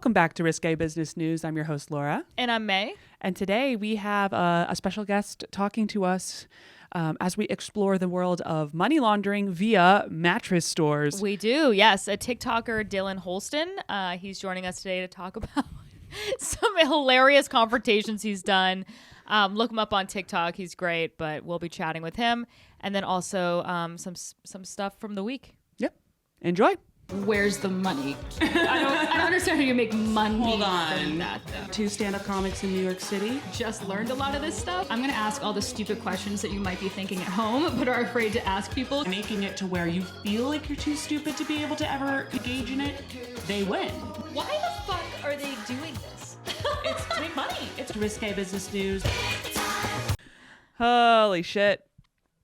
Welcome back to Risque Business News. I'm your host, Laura. And I'm May. And today we have a special guest talking to us as we explore the world of money laundering via mattress stores. We do, yes. A TikToker, Dylan Holston. He's joining us today to talk about some hilarious confrontations he's done. Look him up on TikTok. He's great, but we'll be chatting with him. And then also some stuff from the week. Yep. Enjoy. Where's the money? I don't understand how you make money. Hold on. From that, though. 2 stand-up comics in New York City. Just learned a lot of this stuff. I'm gonna ask all the stupid questions that you might be thinking at home, but are afraid to ask people. Making it to where you feel like you're too stupid to be able to ever engage in it, they win. Why the fuck are they doing this? It's to make money. It's Risque Business News. Holy shit.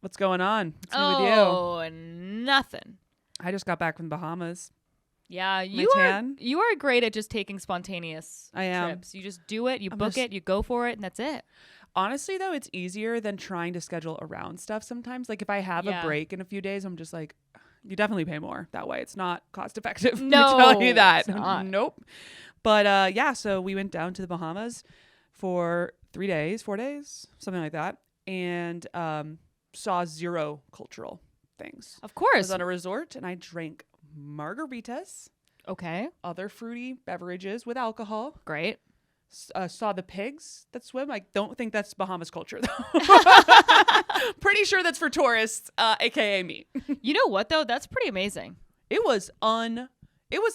What's going on? What's new with you? Oh, nothing. I just got back from the Bahamas. Yeah, you are great at just taking spontaneous trips. You just do it, you book it, you go for it, and that's it. Honestly, though, it's easier than trying to schedule around stuff sometimes. Like if I have a break in a few days, I'm just like, you definitely pay more that way. It's not cost effective. No, let me tell you that. It's not. Nope. But yeah, so we went down to the Bahamas for 4 days, something like that, and saw zero cultural things. Of course. I was on a resort and I drank margaritas. Okay. Other fruity beverages with alcohol. Great. Saw the pigs that swim. I don't think that's Bahamas culture, though. Pretty sure that's for tourists, aka me. You know what, though? That's pretty amazing.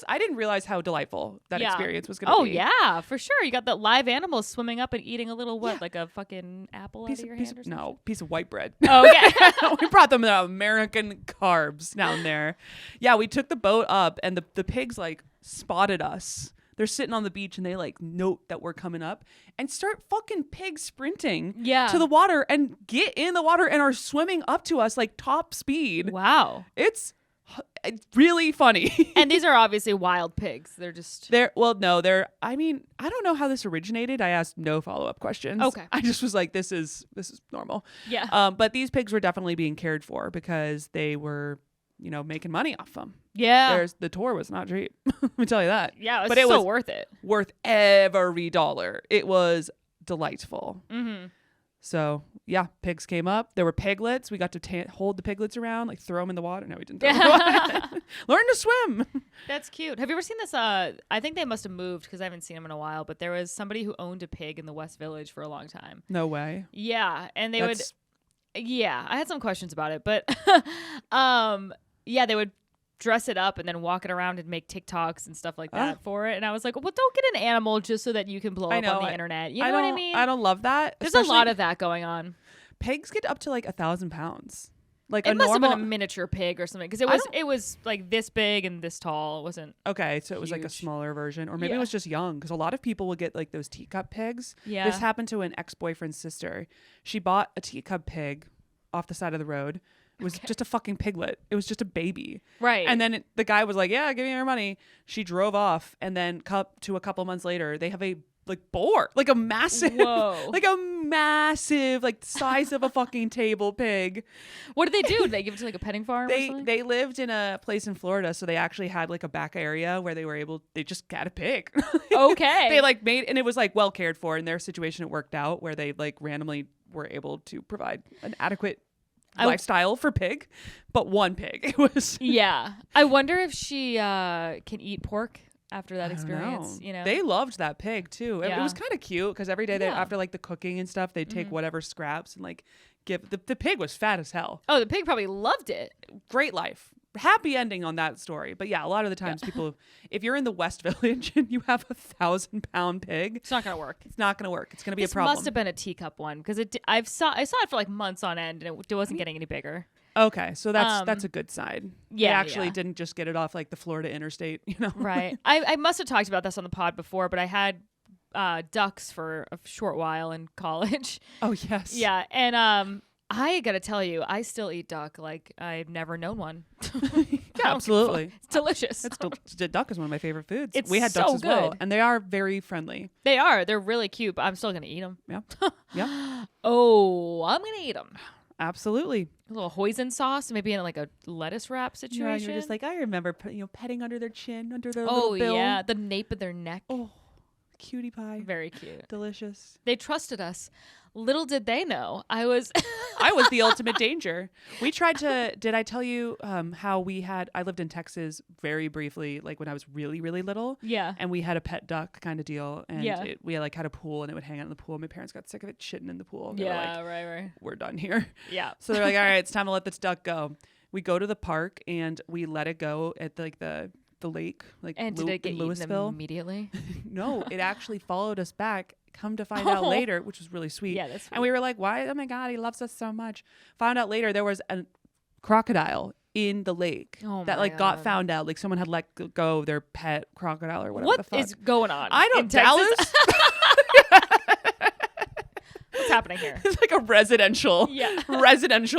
I didn't realize how delightful that experience was going to be. Oh, yeah, for sure. You got the live animals swimming up and eating a little, like a fucking apple out of your hand or something? No, piece of white bread. Oh, okay. We brought them the American carbs down there. Yeah, we took the boat up and the pigs like spotted us. They're sitting on the beach and they like note that we're coming up and start fucking pig sprinting to the water and get in the water and are swimming up to us like top speed. Wow. It's really funny. And these are obviously wild pigs. I mean, I don't know how this originated. I asked no follow-up questions. Okay. I just was like, this is normal. Yeah. But these pigs were definitely being cared for because they were, making money off them. Yeah. The tour was not cheap. Let me tell you that. Yeah, but it was worth it. Worth every dollar. It was delightful. Mm-hmm. So yeah, pigs came up. There were piglets. We got to hold the piglets around, like throw them in the water. No, we didn't throw them in the water. Learn to swim. That's cute. Have you ever seen this? I think they must have moved because I haven't seen them in a while. But there was somebody who owned a pig in the West Village for a long time. No way. Yeah, and I had some questions about it, but they would dress it up and then walk it around and make TikToks and stuff like that for it. And I was like, well, don't get an animal just so that you can blow up on the internet. You know what I mean? I don't love that. There's a lot of that going on. Pigs get up to like 1,000 pounds. Like it must have been a miniature pig or something because it was like this big and this tall. It wasn't okay. So it was huge. like a smaller version, or maybe it was just young because a lot of people would get like those teacup pigs. Yeah, this happened to an ex-boyfriend's sister. She bought a teacup pig off the side of the road. It was just a fucking piglet. It was just a baby. Right. And then the guy was like, yeah, give me your money. She drove off. And then a couple months later, they have a boar, like a massive, like size of a fucking table pig. What did they do? Did they give it to like a petting farm or something? They lived in a place in Florida. So they actually had like a back area where they just had a pig. Okay. They like and it was like well cared for. In their situation, it worked out where they like randomly were able to provide an adequate lifestyle for pig, but one pig. It was. Yeah. I wonder if she can eat pork after that experience. They loved that pig too. It was kind of cute because every day after like the cooking and stuff, they'd take whatever scraps and like give the pig was fat as hell. Oh, the pig probably loved it. Great life. Happy ending on that story. But yeah, a lot of the times people, if you're in the West Village and you have 1,000-pound pig, it's not gonna work. It's not gonna work. It's gonna be a problem. This must have been a teacup one because I saw it for like months on end and it wasn't getting any bigger. Okay, so that's a good side. Yeah, they actually didn't just get it off like the Florida interstate, Right. I must have talked about this on the pod before, but I had ducks for a short while in college. Oh yes. Yeah, and I gotta tell you, I still eat duck like I've never known one. Yeah, absolutely. It's delicious. Duck is one of my favorite foods. We had ducks as well, and they are very friendly. They are. They're really cute, but I'm still gonna eat them. Yeah. Yeah. Oh, I'm gonna eat them. absolutely. A little hoisin sauce, maybe in like a lettuce wrap situation. Yeah, you're just like, I remember, petting under their chin, under their oh little bill. yeah, the nape of their neck. Oh, cutie pie. Very cute. Delicious. They trusted us. Little did they know I was the ultimate danger. We tried to, did I tell you how I lived in Texas very briefly, like when I was really, really little. Yeah. And we had a pet duck kind of deal. And Yeah. we had a pool and it would hang out in the pool. My parents got sick of it shitting in the pool. They were like, right. we're done here. Yeah. So they're like, all right, it's time to let this duck go. We go to the park and we let it go at like the lake, like And did it get in eaten Louisville. immediately? No, it actually followed us back. Come to find out later, which was really sweet. Yeah, that's sweet. And we were like, why? Oh my God, he loves us so much. Found out later there was a crocodile in the lake that my got God. found out. Like someone had let go their pet crocodile or whatever. What the fuck. is going on? I don't in Texas? Dallas. What's happening here? It's like a residential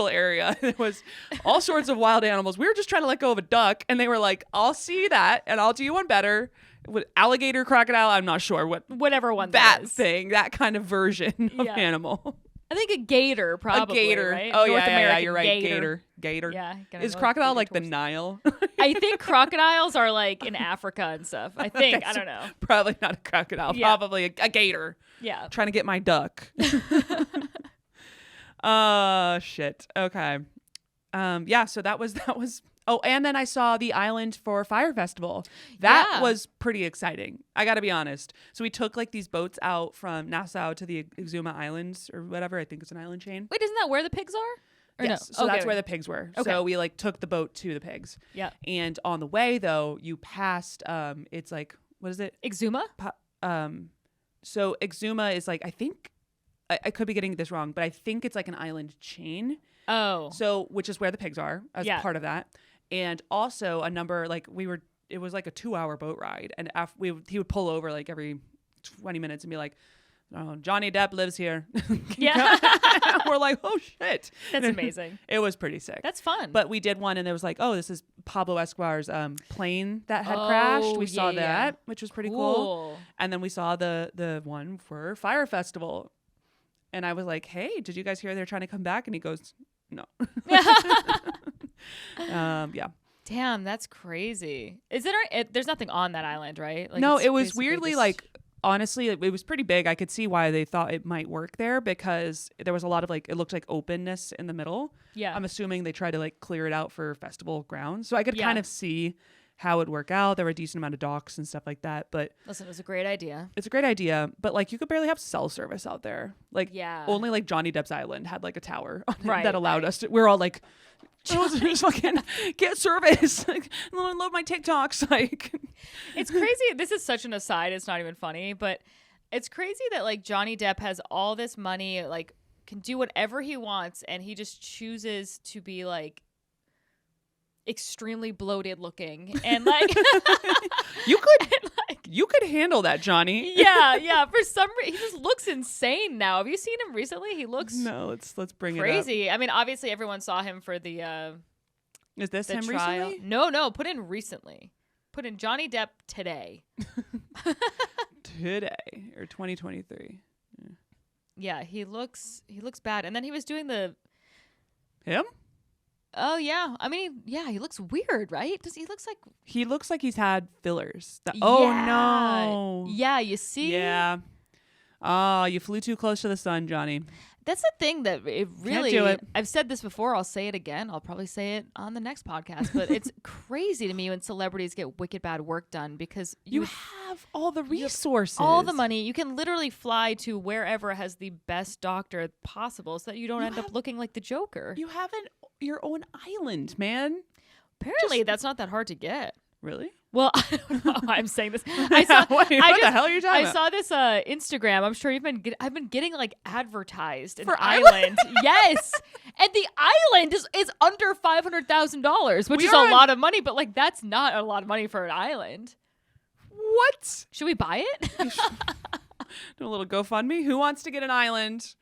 area. It was all sorts of wild animals. We were just trying to let go of a duck, and they were like, "I'll see that, and I'll do you one better." With alligator, crocodile, I'm not sure Whatever one that is. thing, that kind of version of Yeah. animal. I think a gator, probably. A gator. Right? Oh North yeah, American you're right. Gator. Yeah. Is crocodile like the Nile? I think crocodiles are like in Africa and stuff. I think. I don't know. Probably not a crocodile. Yeah. Probably a gator. Yeah. Trying to get my duck. Shit. Okay. Yeah. So that was. Oh, and then I saw the island for Fire Festival. That was pretty exciting. I got to be honest. So we took like these boats out from Nassau to the Exuma Islands or whatever. I think it's an island chain. Wait, isn't that where the pigs are? Or Yes. no? So Okay, that's where wait. the pigs were. Okay. So we like took the boat to the pigs. Yeah. And on the way though, you passed. It's like, what is it? Exuma? So Exuma is like, I think I could be getting this wrong, but I think it's like an island chain. Oh. So which is where the pigs are as part of that. And also a number, like it was like a 2-hour boat ride. And he would pull over like every 20 minutes and be like, oh, Johnny Depp lives here. Yeah. We're like, oh shit. That's amazing. It was pretty sick. That's fun. But we did one and it was like, oh, this is Pablo Escobar's plane that had crashed. We saw that, which was pretty cool. And then we saw the one for Fire Festival. And I was like, hey, did you guys hear they're trying to come back? And he goes, no. Yeah. Damn, that's crazy. Is it? There's nothing on that island, right? Like, No, it's it was basically weirdly just- like, honestly, it was pretty big. I could see why they thought it might work there because there was a lot of like, it looked like openness in the middle. Yeah. I'm assuming they tried to like clear it out for festival grounds. So I could Yeah. kind of see how it would work out. There were a decent amount of docks and stuff like that. But Listen, it was a great idea. it's a great idea. But like, you could barely have cell service out there. Like, Yeah. only like Johnny Depp's Island had like a tower on it Right, that allowed right. us to. We're all like, just fucking get service. Like, load my TikToks. Like, It's crazy. This is such an aside. It's not even funny, but it's crazy that like Johnny Depp has all this money, like can do whatever he wants, and he just chooses to be like extremely bloated looking and like you could handle that, Johnny. yeah. For some reason, he just looks insane now. Have you seen him recently? He looks No, let's bring crazy. I mean, obviously everyone saw him for the it up. Is this him trial. recently? No, put in recently. Put in Johnny Depp today. Today or 2023. Yeah, he looks bad. And then he was doing the Him? Oh yeah. I mean, yeah, he looks weird, right? He looks like he's had fillers. Oh Yeah. no. Yeah, you see? Yeah. You flew too close to the sun, Johnny. That's the thing that it really do it. I've said this before, I'll say it again. I'll probably say it on the next podcast, but it's crazy to me when celebrities get wicked bad work done because You have all the resources. all the money. You can literally fly to wherever has the best doctor possible so that you don't end up looking like the Joker. You have your own island, man. Apparently, that's not that hard to get. Really? Well, I don't know. I'm saying this. I saw, what the hell are you talking I about? saw this Instagram. I'm sure I've been getting like advertised For an island. Yes, and the island is under $500,000, which We is a are lot of money. But like, that's not a lot of money for an island. What? Should we buy it? Do a little GoFundMe. Who wants to get an island?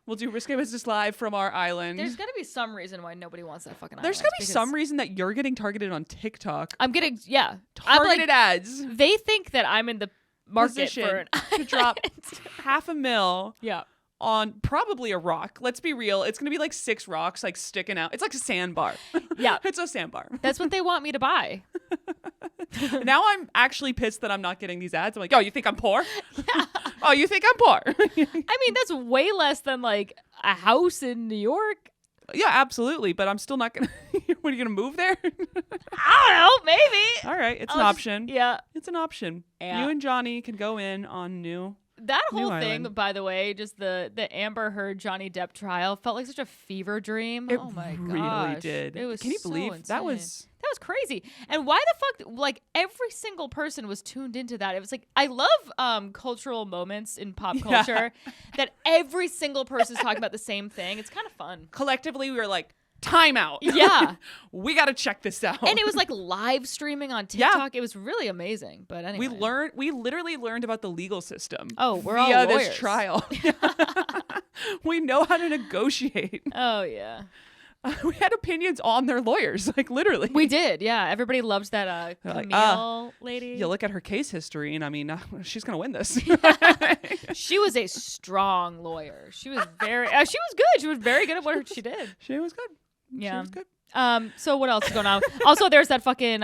We'll do Risque Business Live from our island. There's got to be some reason why nobody wants that fucking There's island. got to be some reason that you're getting targeted on TikTok. I'm getting I'm Targeted like, ads. they think that I'm in the market Position for an to drop island. $500,000 Yeah. on probably a rock. Let's be real. It's going to be like 6 rocks like sticking out. It's like a sandbar. Yeah. It's a sandbar. That's what they want me to buy. Now I'm actually pissed that I'm not getting these ads. I'm like, oh, you think I'm poor? Yeah. Oh, you think I'm poor? I mean, that's way less than like a house in New York. Yeah, absolutely. But I'm still not going to. What, are you going to move there? I don't know. Maybe. All right. It's an I'll option. Yeah. It's an option. Yeah. You and Johnny can go in on new. That New whole thing, Island. by the way, just the Amber Heard Johnny Depp trial felt like such a fever dream. It oh my really gosh. did. It was Can you so believe that insane. was crazy. And why the fuck, like, every single person was tuned into that. It was like, I love cultural moments in pop culture that every single person is talking about the same thing. It's kind of fun. collectively we were like, time out. Yeah. We got to check this out. And it was like live streaming on TikTok. It was really amazing. But anyway. we literally learned about the legal system. Oh, we're all via lawyers. this trial. We know how to negotiate. Oh, yeah. We had opinions on their lawyers, like literally. We did, yeah. Everybody loves that They're like, Camille lady. You look at her case history, and I mean, she's gonna win this. She was a strong lawyer. She was very. She was good. She was very good at what she did. She was good. Yeah. She was good. So what else is going on? Also, there's that fucking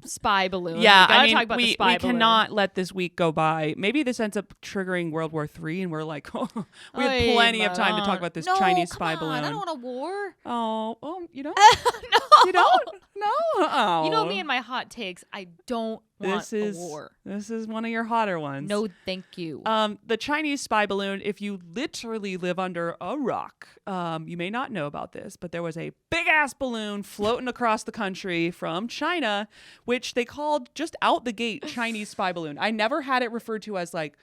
spy balloon. Yeah, we gotta I mean, talk about the we spy balloon. cannot let this week go by. Maybe this ends up triggering World War III, and we're like, oh, we had Ay, plenty of time to Manon. talk about this No, Chinese come spy on. balloon. I don't want a war. Oh, you don't? No. You don't? No. Oh. You know me and my hot takes. I don't want a war. This is one of your hotter ones. No, thank you. The Chinese spy balloon, if you literally live under a rock, you may not know about this, but there was a big ass balloon floating across the country from China, which they called just out the gate Chinese spy balloon. I never had it referred to as like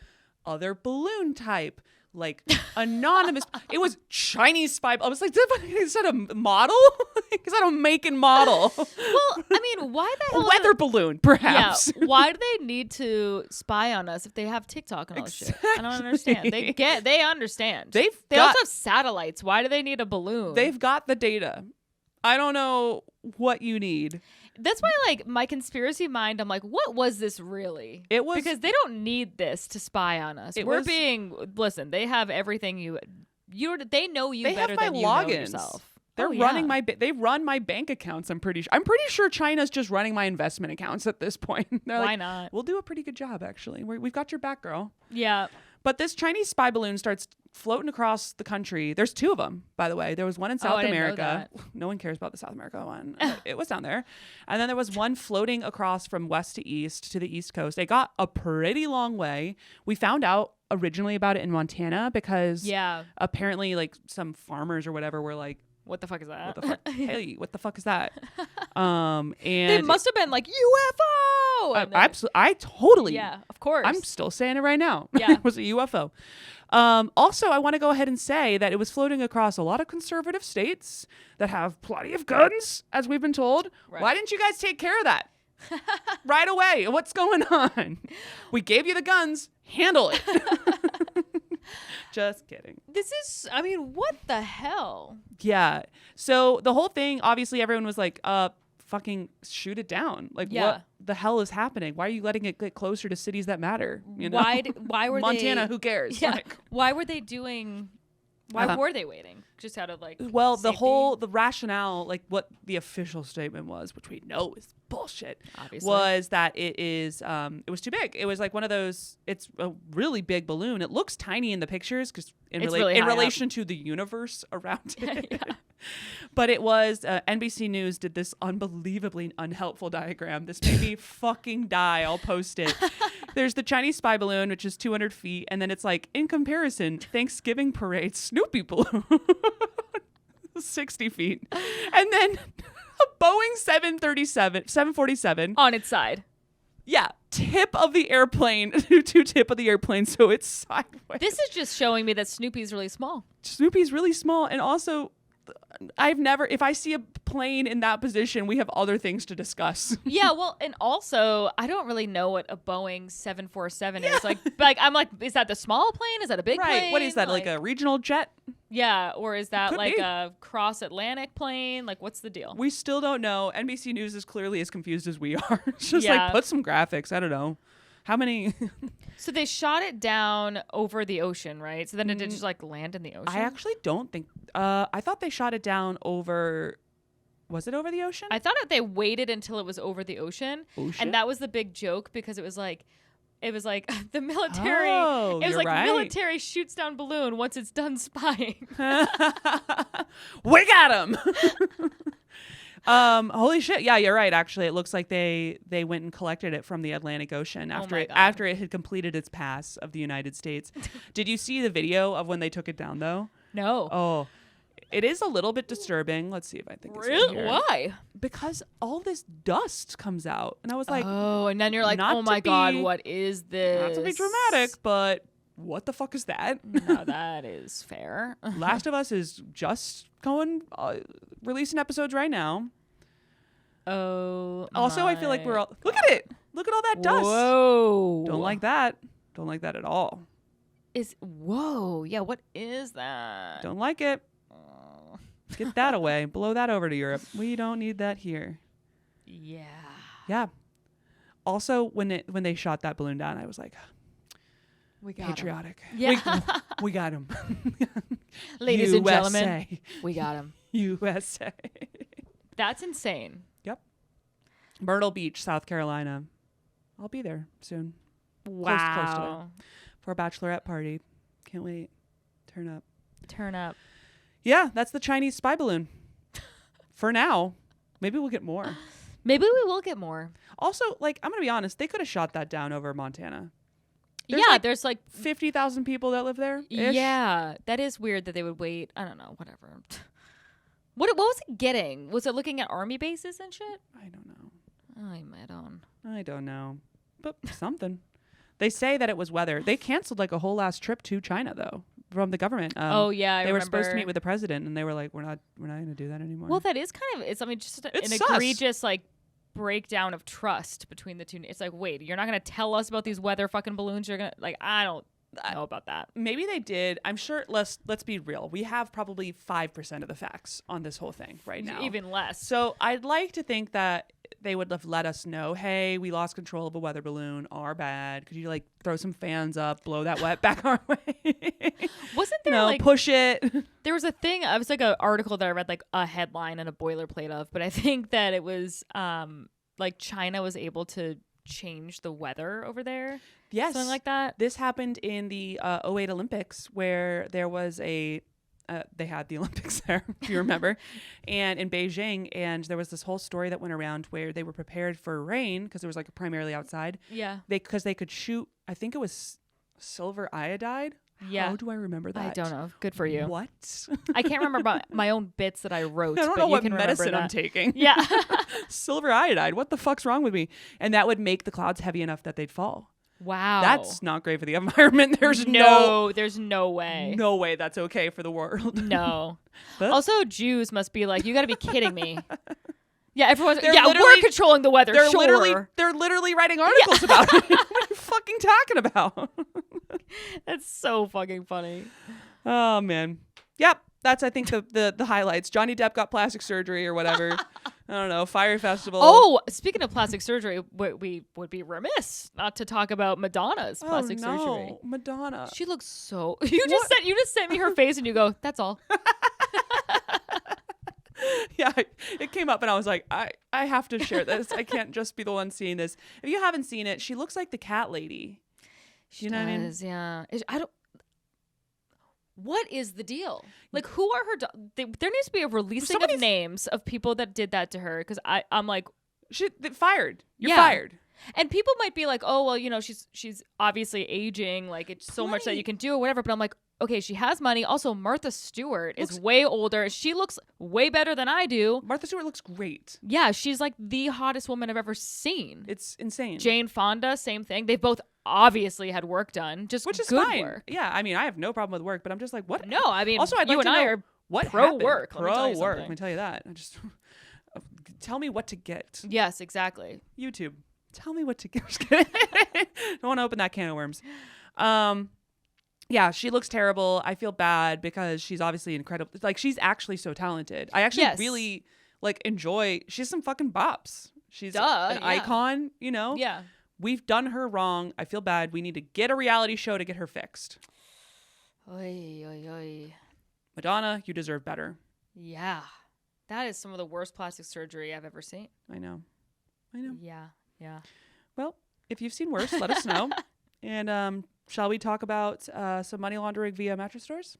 other balloon type, like anonymous. It was Chinese spy. I was like, is that a model? Is that a make and model? Well, I mean, why the hell? A weather balloon, perhaps. Yeah. Why do they need to spy on us if they have TikTok and all this shit? I don't understand. They understand. They also have satellites. Why do they need a balloon? They've got the data. I don't know what you need. That's why, like, my conspiracy mind, I'm like, what was this really? It was because they don't need this to spy on us. Listen, they have everything they know you they better have my than you know logins. yourself. They're Oh, running yeah. they run my bank accounts. I'm pretty sure China's just running my investment accounts at this point. They're Why like, not? We'll do a pretty good job, actually. We've got your back, girl. Yeah. But this Chinese spy balloon starts floating across the country. There's 2 of them, by the way. There was one in South I didn't know America. that. No one cares about the South America one. It was down there. And then there was one floating across from west to east to the East Coast. It got a pretty long way. We found out originally about it in Montana because apparently like some farmers or whatever were like, what the fuck is that? what the fuck? Hey, what the fuck is that? And They must have been like UFO. And then- absolutely. I totally. Yeah, of course. I'm still saying it right now. Yeah. It was a UFO. Also, I want to go ahead and say that it was floating across a lot of conservative states that have plenty of guns, as we've been told. Right. Why didn't you guys take care of that? Right away. What's going on? We gave you the guns. Handle it. Just kidding. I mean, what the hell? Yeah. So the whole thing, obviously, everyone was like, fucking shoot it down. Like, what the hell is happening? Why are you letting it get closer to cities that matter? You know? Why were Montana, they, who cares? Yeah. Like, why were they doing? Why were they waiting? Just out of like. well, safety? the rationale, like what the official statement was, which we know is bullshit, Obviously. was that it was too big. It was like one of those. It's a really big balloon. It looks tiny in the pictures because in relation to the universe around it. Yeah. But it was NBC News did this unbelievably unhelpful diagram. This made me fucking die. I'll post it. There's the Chinese spy balloon, which is 200 feet. And then it's like, in comparison, Thanksgiving parade Snoopy balloon, 60 feet. And then a Boeing 747 on its side. Yeah, tip of the airplane to tip of the airplane, so it's sideways. This is just showing me that Snoopy's really small. Snoopy's really small, and also if I see a plane in that position, we have other things to discuss. Yeah, well, and also I don't really know what a Boeing 747 is. Like I'm like, is that the small plane? Is that a big plane? Right. What is that? Like a regional jet? Yeah, or is that Could like be. a cross-Atlantic plane? Like, what's the deal? We still don't know. NBC News is clearly as confused as we are. It's just Yeah. like, put some graphics. I don't know. How many? So they shot it down over the ocean, right? So then it did just like land in the ocean. I actually don't think. I thought they shot it down over. Was it over the ocean? I thought they waited until it was over the ocean, and that was the big joke because it was like the military. Oh, it was you're like right. military shoots down balloon once it's done spying. We got him. Holy shit. Yeah, you're right. Actually, it looks like they went and collected it from the Atlantic Ocean after it had completed its pass of the United States. Did you see the video of when they took it down though? No. Oh, it is a little bit disturbing. Let's see if I think it's right Really? here. Why? Because all this dust comes out, and I was like, oh, and then you're like, not oh my to god, be- what is this? not to be dramatic, but what the fuck is that? No, that is fair. Last of Us is just going releasing episodes right now. Oh. Also, I feel like we're all look at it. Look at all that dust. Whoa. Don't like that. Don't like that at all. Whoa. Yeah. What is that? Don't like it. Get that away. Blow that over to Europe. We don't need that here. Yeah. Yeah. Also, when they shot that balloon down, I was like, We got patriotic. Yeah. We got him. Ladies and gentlemen, USA. we got him. USA. That's insane. Yep. Myrtle Beach, South Carolina. I'll be there soon. Close to there. For a bachelorette party. Can't wait. Turn up. Yeah, that's the Chinese spy balloon. For now. Maybe we'll get more. Maybe we will get more. Also, like, I'm going to be honest, they could have shot that down over Montana. There's like 50,000 people that live there. Yeah, that is weird that they would wait. I don't know, whatever. What was it getting? Was it looking at army bases and shit? I don't know. I don't know. But something. They say that it was weather. They canceled like a whole last trip to China though from the government. Oh yeah, they were supposed to meet with the president, and they were like, "We're not going to do that anymore." Well, that is kind of just an sus. egregious like breakdown of trust between the two. It's like, wait, you're not going to tell us about these weather fucking balloons? You're gonna like, I don't know about that. Maybe they did. I'm sure. Let's be real. We have probably 5% of the facts on this whole thing right now. Even less. So I'd like to think that they would have let us know, hey, we lost control of a weather balloon. Our bad. Could you like throw some fans up, blow that wet back our way? Wasn't there like push it? There was a thing. I was like an article that I read like a headline and a boilerplate of, but I think that it was like China was able to change the weather over there. Yes, something like that. This happened in the 08 Olympics, where there was they had the Olympics there, if you remember, and in Beijing, and there was this whole story that went around where they were prepared for rain because it was like primarily outside. Yeah. Because they could shoot, I think it was silver iodide. Yeah. How do I remember that? I don't know. Good for you. What? I can't remember about my own bits that I wrote. I don't but know you what can medicine remember I'm taking. Yeah. Silver iodide. What the fuck's wrong with me? And that would make the clouds heavy enough that they'd fall. Wow. That's not great for the environment. There's there's no way. No way that's okay for the world. No. But also, Jews must be like, you got to be kidding me. Yeah, everyone's They're we're literally- controlling the weather. They're sure. literally writing articles about it. What are you fucking talking about? That's so fucking funny. Oh man. Yep. That's I think the highlights. Johnny Depp got plastic surgery or whatever. I don't know. Fire Festival. Oh, speaking of plastic surgery, we would be remiss not to talk about Madonna's plastic surgery. Madonna. She looks so. You just sent me her face and you go, that's all. Yeah, it came up and I was like, I have to share this. I can't just be the one seeing this. If you haven't seen it, she looks like the cat lady. She know what I mean? Yeah. What is the deal? Like, who are her? There needs to be a releasing of names of people that did that to her. Because I'm like, they fired. You're fired. And people might be like, oh well, you know, she's obviously aging. Like it's so much that you can do or whatever. But I'm like, okay, she has money. Also, Martha Stewart is way older. She looks way better than I do. Martha Stewart looks great. Yeah, she's like the hottest woman I've ever seen. It's insane. Jane Fonda, same thing. They've both obviously had work done, which is good fine. Work. Yeah, I mean, I have no problem with work, but I'm just like, what? No, I mean, also, I'd you like and to I know are what pro happened. work. Pro work. Let me tell you that. I just tell me what to get. Yes, exactly. YouTube. Tell me what to get. Don't want to open that can of worms. Yeah, she looks terrible. I feel bad because she's obviously incredible. Like, she's actually so talented. I actually really like enjoy. She's some fucking bops. She's an icon, you know. Yeah. We've done her wrong. I feel bad. We need to get a reality show to get her fixed. Oy, oy, oy. Madonna, you deserve better. Yeah. That is some of the worst plastic surgery I've ever seen. I know. Yeah. Well, if you've seen worse, let us know. And shall we talk about some money laundering via mattress stores?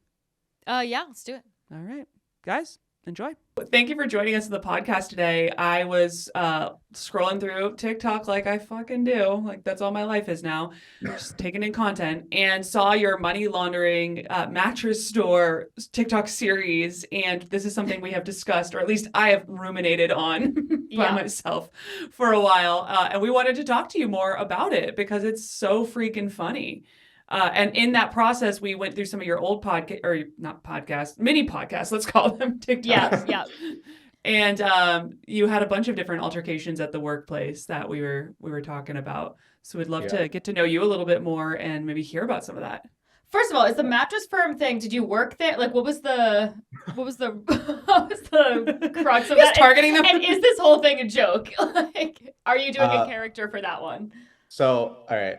Yeah, let's do it. All right. Guys, enjoy. Thank you for joining us in the podcast today. I was scrolling through TikTok like I fucking do. Like that's all my life is now. Just taking in content and saw your money laundering mattress store TikTok series. And this is something we have discussed, or at least I have ruminated on by myself for a while. And we wanted to talk to you more about it because it's so freaking funny. And in that process, we went through some of your old podcast, or not podcasts, mini podcasts, let's call them TikToks. Yeah. And you had a bunch of different altercations at the workplace that we were talking about. So we'd love to get to know you a little bit more and maybe hear about some of that. First of all, is the mattress firm thing? Did you work there? Like, what was the crux of that? Targeting them. And is this whole thing a joke? Like, are you doing a character for that one? So, all right.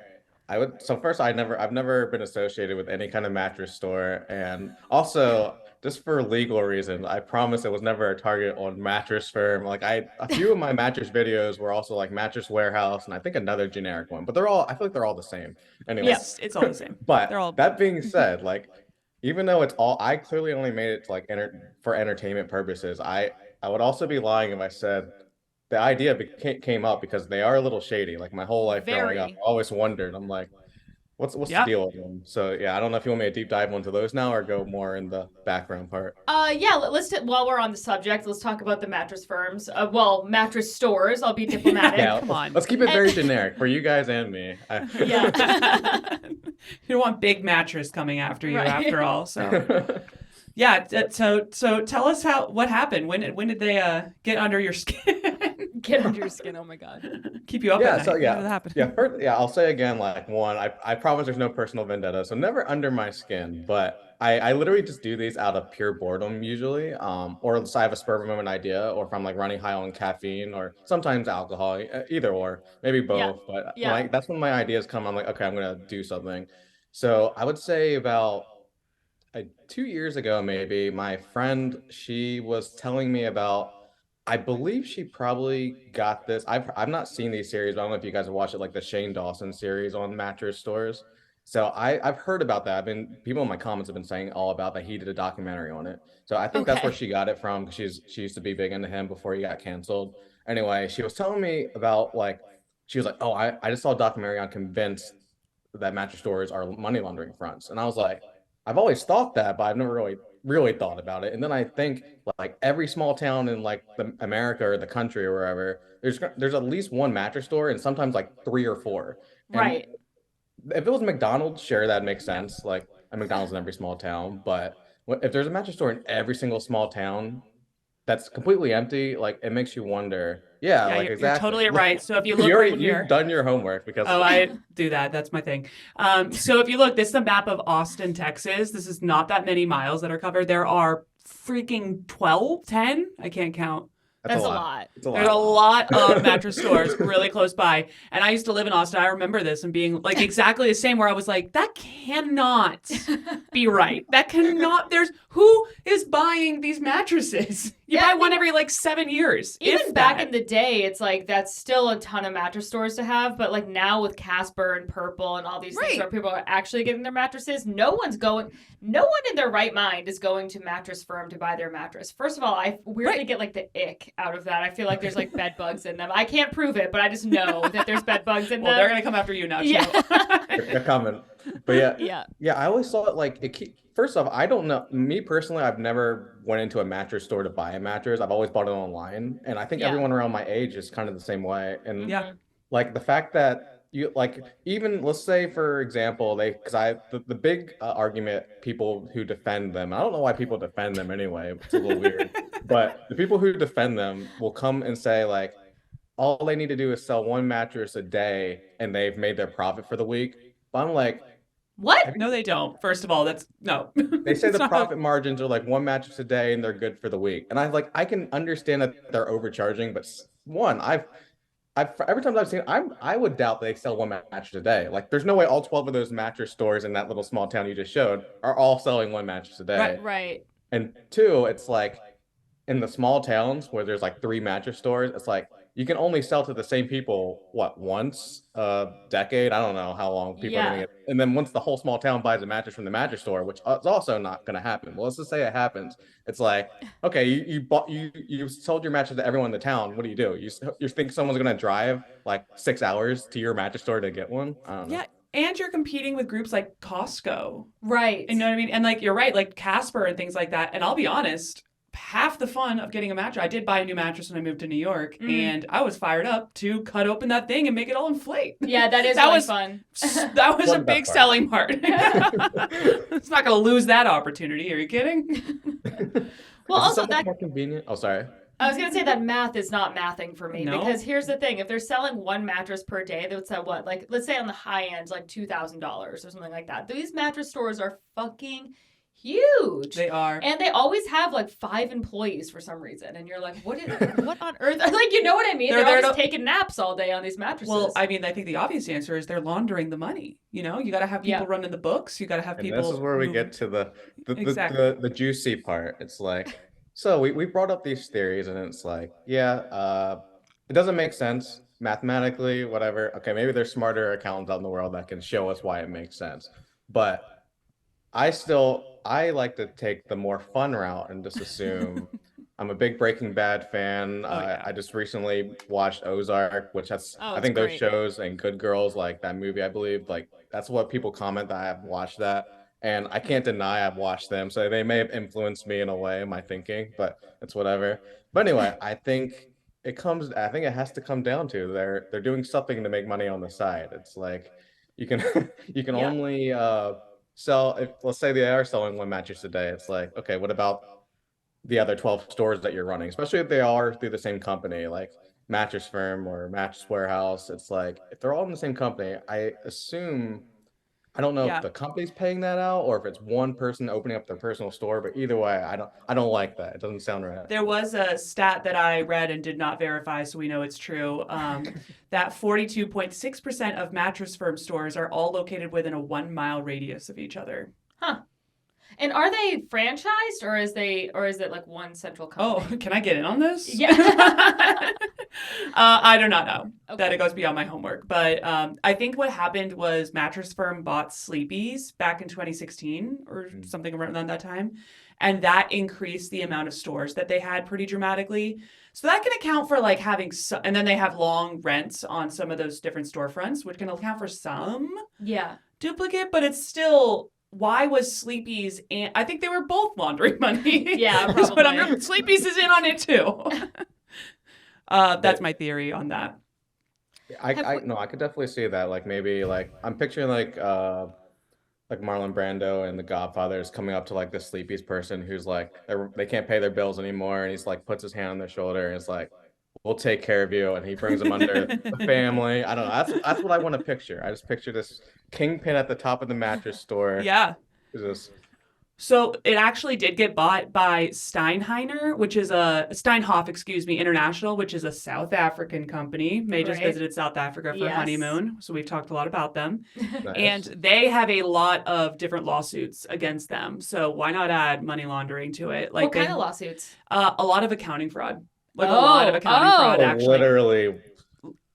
First, I've never been associated with any kind of mattress store, and also just for legal reasons, I promise it was never a target on Mattress Firm. Like a few of my mattress videos were also like Mattress Warehouse, and I think another generic one, but I feel like they're all the same. Anyway, Yes, it's all the same. But they're all... that being said, like even though I clearly only made it to like for entertainment purposes. I would also be lying if I said the idea came up because they are a little shady. Like my whole life growing up, I always wondered. I'm like, what's the deal with them? So yeah, I don't know if you want me to deep dive into those now or go more in the background part. While we're on the subject, let's talk about the mattress firms. Mattress stores. I'll be diplomatic. Yeah, come on. Let's keep it very generic for you guys and me. Yeah. You don't want big mattress coming after you, after all. So. Yeah, so tell us what happened. When did they get under your skin? Get under your skin. Oh my God. Keep you up at night. So How did that happen? First, I'll say again, like one, I promise there's no personal vendetta, so never under my skin. But I literally just do these out of pure boredom usually, or if I have a spur of a moment idea, or if I'm like running high on caffeine, or sometimes alcohol, either or, maybe both. Yeah. But that's when my ideas come. I'm like, okay, I'm gonna do something. So I would say about 2 years ago, maybe, my friend, she was telling me about, I believe she probably got this. I've not seen these series, but I don't know if you guys have watched it, like the Shane Dawson series on mattress stores. So I've heard about that. People in my comments have been saying all about that. He did a documentary on it. So I think that's where she got it from, because she used to be big into him before he got canceled. Anyway, she was telling me about she was like, oh, I just saw a documentary on convinced that mattress stores are money laundering fronts. And I was like, I've always thought that, but I've never really thought about it. And then I think like every small town in like the America or the country or wherever, there's at least one mattress store, and sometimes like 3 or 4. And right. If it was McDonald's, sure, that makes sense. Like a McDonald's in every small town. But if there's a mattress store in every single small town that's completely empty, like it makes you wonder. Yeah, you're exactly. Totally right. So if you look right here, you've done your homework because I do that. That's my thing. So if you look, this is the map of Austin, Texas. This is not that many miles that are covered. There are freaking 10. I can't count. That's a lot. There's a lot of mattress stores really close by. And I used to live in Austin. I remember this and being like exactly the same, where I was like, that cannot be right. That cannot. Who is buying these mattresses? You buy one every like 7 years. Even back in the day, it's like that's still a ton of mattress stores to have. But like now with Casper and Purple and all these things where people are actually getting their mattresses, no one in their right mind is going to Mattress Firm to buy their mattress. First of all, I weirdly get like the ick out of that. I feel like there's like bed bugs in them. I can't prove it, but I just know that there's bed bugs in them. Well, they're gonna come after you now too. Yeah. They're coming. But yeah. I always thought like first off, I don't know. Me personally, I've never went into a mattress store to buy a mattress. I've always bought it online, and I think everyone around my age is kind of the same way. And like the fact that you like, even let's say for example, the big argument, people who defend them, I don't know why people defend them anyway, it's a little weird, but the people who defend them will come and say like all they need to do is sell one mattress a day and they've made their profit for the week. But I'm like, what? No, they don't. First of all, that's no. They say the profit margins are like one mattress a day and they're good for the week. And I can understand that they're overcharging, but one, I've every time I've seen, I would doubt they sell one mattress a day. Like, there's no way all 12 of those mattress stores in that little small town you just showed are all selling one mattress a day. Right. And two, it's like in the small towns where there's like three mattress stores, it's like you can only sell to the same people, what, once a decade? I don't know how long people are gonna Yeah. get. And then once the whole small town buys a mattress from the mattress store, which is also not gonna happen. Well, let's just say it happens. It's like, okay, you sold your mattress to everyone in the town. What do? You think someone's gonna drive like 6 hours to your mattress store to get one? I don't know. Yeah. And you're competing with groups like Costco. Right. You know what I mean? And like, you're right, like Casper and things like that. And I'll be honest, half the fun of getting a mattress, I did buy a new mattress when I moved to New York, and I was fired up to cut open that thing and make it all inflate. Yeah, that is That really was fun. That was a Love that big part. selling part. It's not going to lose that opportunity. Are you kidding? Well, Is it also so much more convenient? Oh, sorry. I was gonna say that math is not mathing for me No? because here's the thing: if they're selling one mattress per day, that's at what, like, let's say on the high end, like $2,000 or something like that. These mattress stores are fucking huge. They are. And they always have like 5 employees for some reason, and you're like, what on earth? Like, you know what I mean? They're They're there always to- taking naps all day on these mattresses. Well, I mean, I think the obvious answer is they're laundering the money. You know, you got to have people running the books. You got to have And people. this is where we moving. get to the Exactly. the juicy part. It's like, so we brought up these theories, and it's like, yeah, it doesn't make sense mathematically, whatever. Okay, maybe there's smarter accountants out in the world that can show us why it makes sense. But I like to take the more fun route and just assume I'm a big Breaking Bad fan. yeah. I just recently watched Ozark, which has Oh, I it's think those great. shows and Good Girls, like that movie, I believe, like that's what people comment that I have watched that. And I can't deny I've watched them, so they may have influenced me in a way in my thinking, but it's whatever. But anyway, I think it has to come down to they're doing something to make money on the side. It's like you can you can Yeah. only sell, if let's say they are selling one mattress a day. It's like, okay, what about the other 12 stores that you're running, especially if they are through the same company, like Mattress Firm or Mattress Warehouse? It's like if they're all in the same company, I assume, I don't know Yeah. if the company's paying that out or if it's one person opening up their personal store, but either way, I don't like that. It doesn't sound right. There was a stat that I read and did not verify, so we know it's true. That 42.6% of Mattress Firm stores are all located within a 1-mile radius of each other. And are they franchised or is it like one central company? Oh, can I get in on this? Yeah. I do not know. That Okay. it goes beyond my homework. But I think what happened was Mattress Firm bought Sleepy's back in 2016 or something around that time. And that increased the amount of stores that they had pretty dramatically. So that can account for like having and then they have long rents on some of those different storefronts, which can account for some Yeah. duplicate, but it's still, why was Sleepy's, and I think they were both laundering money. Yeah, That's what probably. Sleepy's is in on it too. That's my theory on that. I could definitely see that. Like maybe like I'm picturing like Marlon Brando and The Godfather is coming up to like this Sleepy's person who's like they can't pay their bills anymore, and he's like puts his hand on their shoulder and is like, "We'll take care of you," and he brings them under the family. I don't know. That's what I want to picture. I just picture this kingpin at the top of the mattress store. Yeah. Who's this? So it actually did get bought by Steinhoff, International, which is a South African company. May just Right. visited South Africa for Yes. honeymoon, so we've talked a lot about them. Nice. And they have a lot of different lawsuits against them. So why not add money laundering to it? What kind they- of lawsuits? A lot of accounting fraud. Like a lot of accounting Oh. fraud, Oh, actually. literally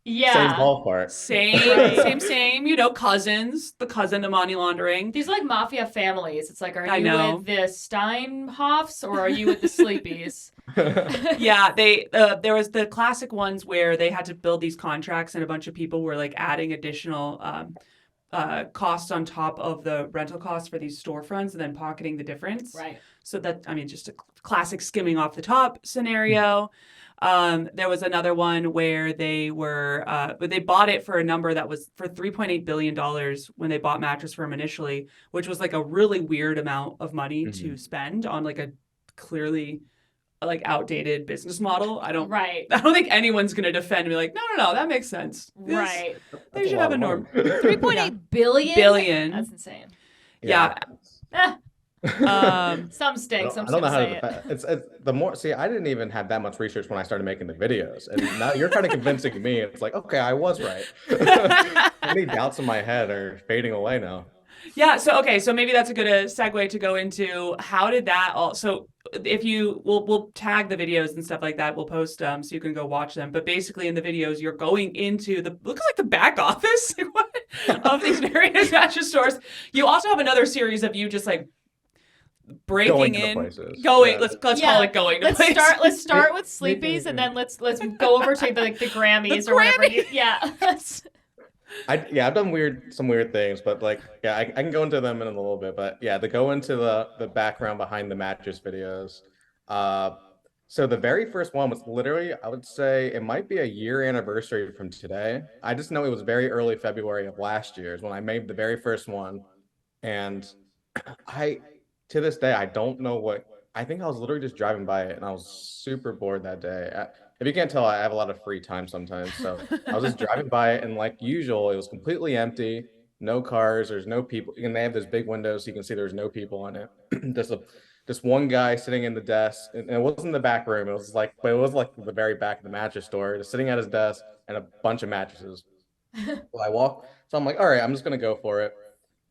Yeah. same ballpark. Same. You know, cousins, the cousin to money laundering. These are like mafia families. It's like, are I you know. with the Steinhoffs or are you with the Sleepies? Yeah, there was the classic ones where they had to build these contracts and a bunch of people were like adding additional costs on top of the rental costs for these storefronts and then pocketing the difference. Right. So that, I mean, just a classic skimming off the top scenario. There was another one where they bought it for a number that was for $3.8 billion when they bought Mattress Firm initially, which was like a really weird amount of money to spend on like a clearly like outdated business model. I don't think anyone's going to defend and be like, no, that makes sense. Right. They should have a norm. 3.8 billion? Billion. That's insane. Yeah. Some stinks. I'm I don't know just how gonna to say it. it's the more see I didn't even have that much research when I started making the videos, and now you're kind of convincing me. It's like, okay, I was right. Any doubts in my head are fading away now. Yeah, so okay, so maybe that's a good segue to go into how did that all so if you we'll tag the videos and stuff like that. We'll post so you can go watch them. But basically in the videos you're going into the looks like the back office of these various mattress stores. You also have another series of you just like breaking in going let's call it going to places. Let's start with Sleepy's and then let's go over to the Grammys or whatever I've done some weird things, but like I can go into them in a little bit. But yeah, to go into the background behind the mattress videos. So the very first one was literally, I would say it might be a year anniversary from today. I just know it was very early February of last year is when I made the very first one. And I to this day I don't know what I think I was literally just driving by it and I was super bored that day. If you can't tell, I have a lot of free time sometimes. So I was just driving by it and like usual, it was completely empty, no cars, there's no people. And they have this big window so you can see there's no people on it. Just one guy sitting in the desk, and it wasn't the back room. It was like the very back of the mattress store, just sitting at his desk and a bunch of mattresses. So I'm like, all right, I'm just gonna go for it.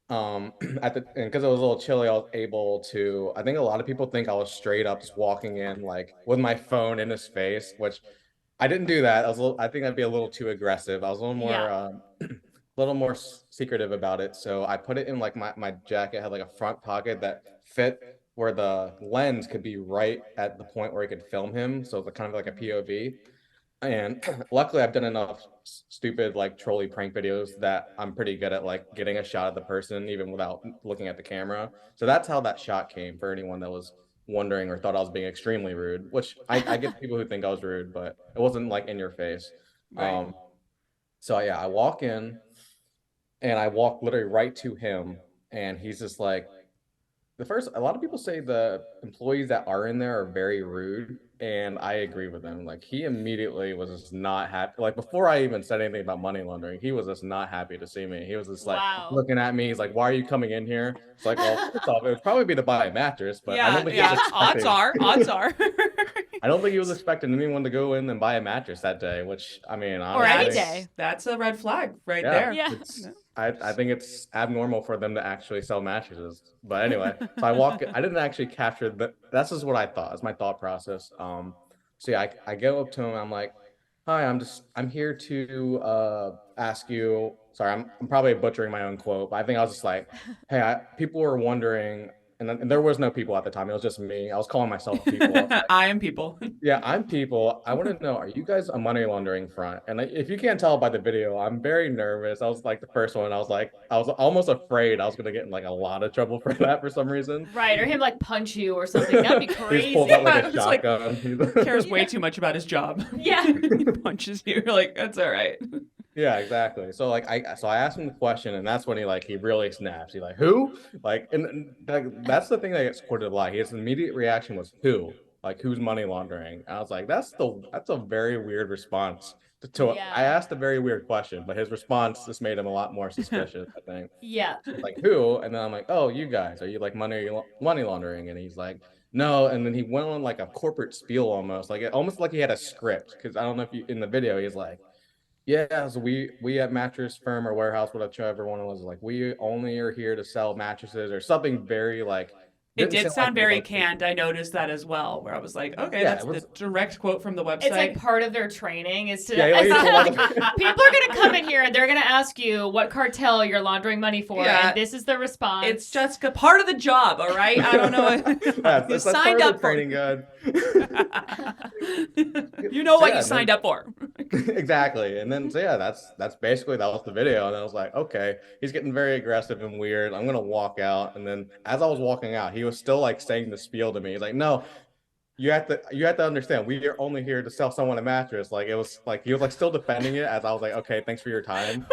Because it was a little chilly, I was able to. I think a lot of people think I was straight up just walking in like with my phone in his face, which I didn't do that. I think I'd be a little too aggressive. I was a little more, secretive about it. So I put it in like my jacket had like a front pocket that fit where the lens could be right at the point where I could film him. So it's kind of like a POV. And luckily I've done enough stupid like trolley prank videos that I'm pretty good at like getting a shot of the person even without looking at the camera. So that's how that shot came for anyone that was wondering or thought I was being extremely rude, which I get people who think I was rude, but it wasn't like in your face. Right. So yeah, I walk in and I walk literally right to him and he's just like, a lot of people say the employees that are in there are very rude, and I agree with them. Like he immediately was just not happy. Like before I even said anything about money laundering, he was just not happy to see me. He was just like looking at me. He's like, "Why are you coming in here?" It's like, well, first off, it would probably be to buy a mattress, but I don't think odds are. I don't think he was expecting anyone to go in and buy a mattress that day. Which I mean, or any day. That's a red flag there. Yeah. I think it's abnormal for them to actually sell mattresses. But anyway, so I didn't actually capture that's just what I thought. That's my thought process. So yeah, I go up to him. I'm like, hi, I'm here to ask you. Sorry, I'm probably butchering my own quote, but I think I was just like, hey, people were wondering, and there was no people at the time. It was just me. I was calling myself people. I am people. Yeah, I'm people. I want to know, are you guys a money laundering front? And if you can't tell by the video, I'm very nervous. I was like the first one. I was almost afraid I was going to get in like a lot of trouble for that for some reason. Right, or him like punch you or something. That'd be crazy. He pulled out like a shotgun. He cares way too much about his job. Yeah. He punches you. You're like, that's all right. Yeah, exactly. So like I asked him the question, and that's when he really snaps. He's like, "Who?" Like, and that's the thing that gets quoted a lot. His immediate reaction was, "Who?" Like, who's money laundering? And I was like, that's a very weird response. I asked a very weird question, but his response just made him a lot more suspicious, I think. Yeah. Like, who? And then I'm like, oh, you guys, are you like money laundering? And he's like, no. And then he went on like a corporate spiel almost like he had a script. Because I don't know if in the video he's like, yeah, so we at mattress firm or warehouse, whichever one it was, like we only are here to sell mattresses or something very like. It did sound very canned. I noticed that as well, where I was like, okay, that's the direct quote from the website. It's like part of their training is to. People are going to come in here and they're going to ask you what cartel you're laundering money for, and this is the response. It's just part of the job, all right? I don't know. You signed up for training guide. You know what you signed up for. Exactly. And then that's basically that was the video. And I was like, okay, he's getting very aggressive and weird. I'm gonna walk out. And then as I was walking out, he was still like saying the spiel to me. He's like, no, you have to understand, we are only here to sell someone a mattress. Like it was like he was like still defending it as I was like, okay, thanks for your time.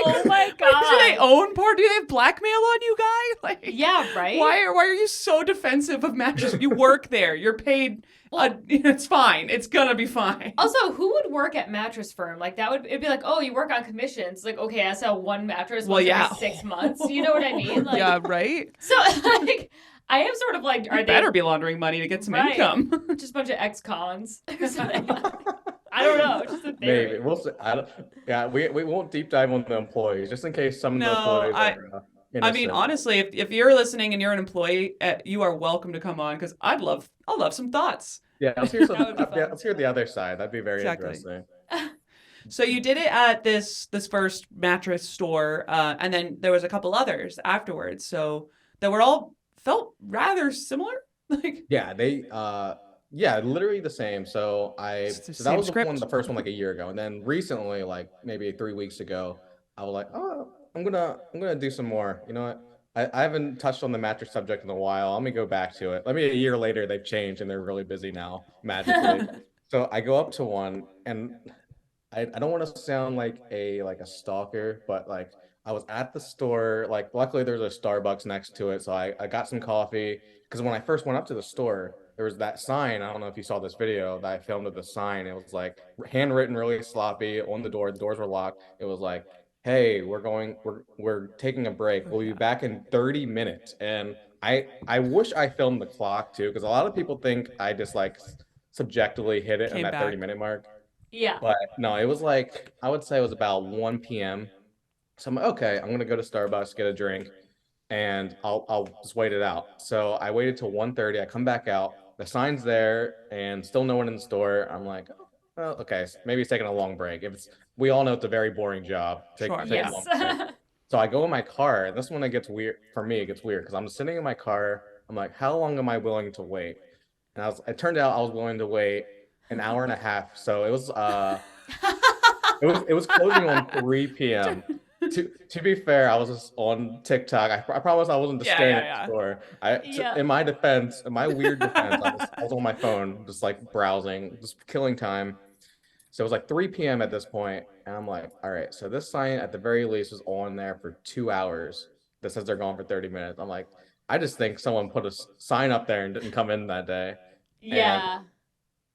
Oh my god. Do they own porn? Do they have blackmail on you, guy? Like, yeah, right. Why are you so defensive of mattress? You work there. You're paid. It's fine. It's gonna be fine. Also, who would work at Mattress Firm? Like it'd be like, oh, you work on commissions. Like, okay, I sell one mattress once every 6 months. You know what I mean? Like, yeah, right. So like, I am sort of like, You better be laundering money to get some income. Just a bunch of ex-cons. I don't know. It's just a theory. Maybe we'll see. I don't. Yeah, we won't deep dive on the employees just in case some of the employees are I mean, innocent. honestly, if you're listening and you're an employee, you are welcome to come on because I'll love some thoughts. Yeah, let's hear some. That would be fun. Let's hear the other side. That'd be very interesting. So you did it at this first mattress store, and then there was a couple others afterwards. So that were all felt rather similar. Like yeah, literally the same. So It's the that same was script. the first one like a year ago, and then recently, like maybe 3 weeks ago, I was like, oh, I'm gonna do some more. You know what? I haven't touched on the mattress subject in a while. Let me go back to it. Let me a year later, they've changed and they're really busy now, magically. So I go up to one, and I don't want to sound like a stalker, but like I was at the store, like luckily there's a Starbucks next to it, so I got some coffee because when I first went up to the store, there was that sign. I don't know if you saw this video that I filmed of the sign. It was like handwritten, really sloppy on the door. The doors were locked. It was like, "Hey, we're taking a break. We'll be back in 30 minutes." And I wish I filmed the clock too, because a lot of people think I just like subjectively hit it in Came that back. 30-minute mark. Yeah. But no, it was like I would say it was about 1 p.m. So I'm like, okay, I'm gonna go to Starbucks, get a drink, and I'll just wait it out. So I waited till 1:30. I come back out, the sign's there, and still no one in the store. I'm like, oh, okay, maybe it's taking a long break. If it's we all know it's a very boring job. Take a Yes. long break. So I go in my car, and this is when it gets weird for me. It gets weird because I'm sitting in my car. I'm like, how long am I willing to wait? And it turned out I was willing to wait an hour and a half. So it was it was closing on 3 p.m. To be fair, I was just on TikTok. I promise I wasn't just staring at the store. In my defense, in my weird defense, I was on my phone, just like browsing, just killing time. So it was like 3 p.m. at this point, and I'm like, all right, so this sign at the very least was on there for 2 hours that says they're gone for 30 minutes. I'm like, I just think someone put a sign up there and didn't come in that day. Yeah.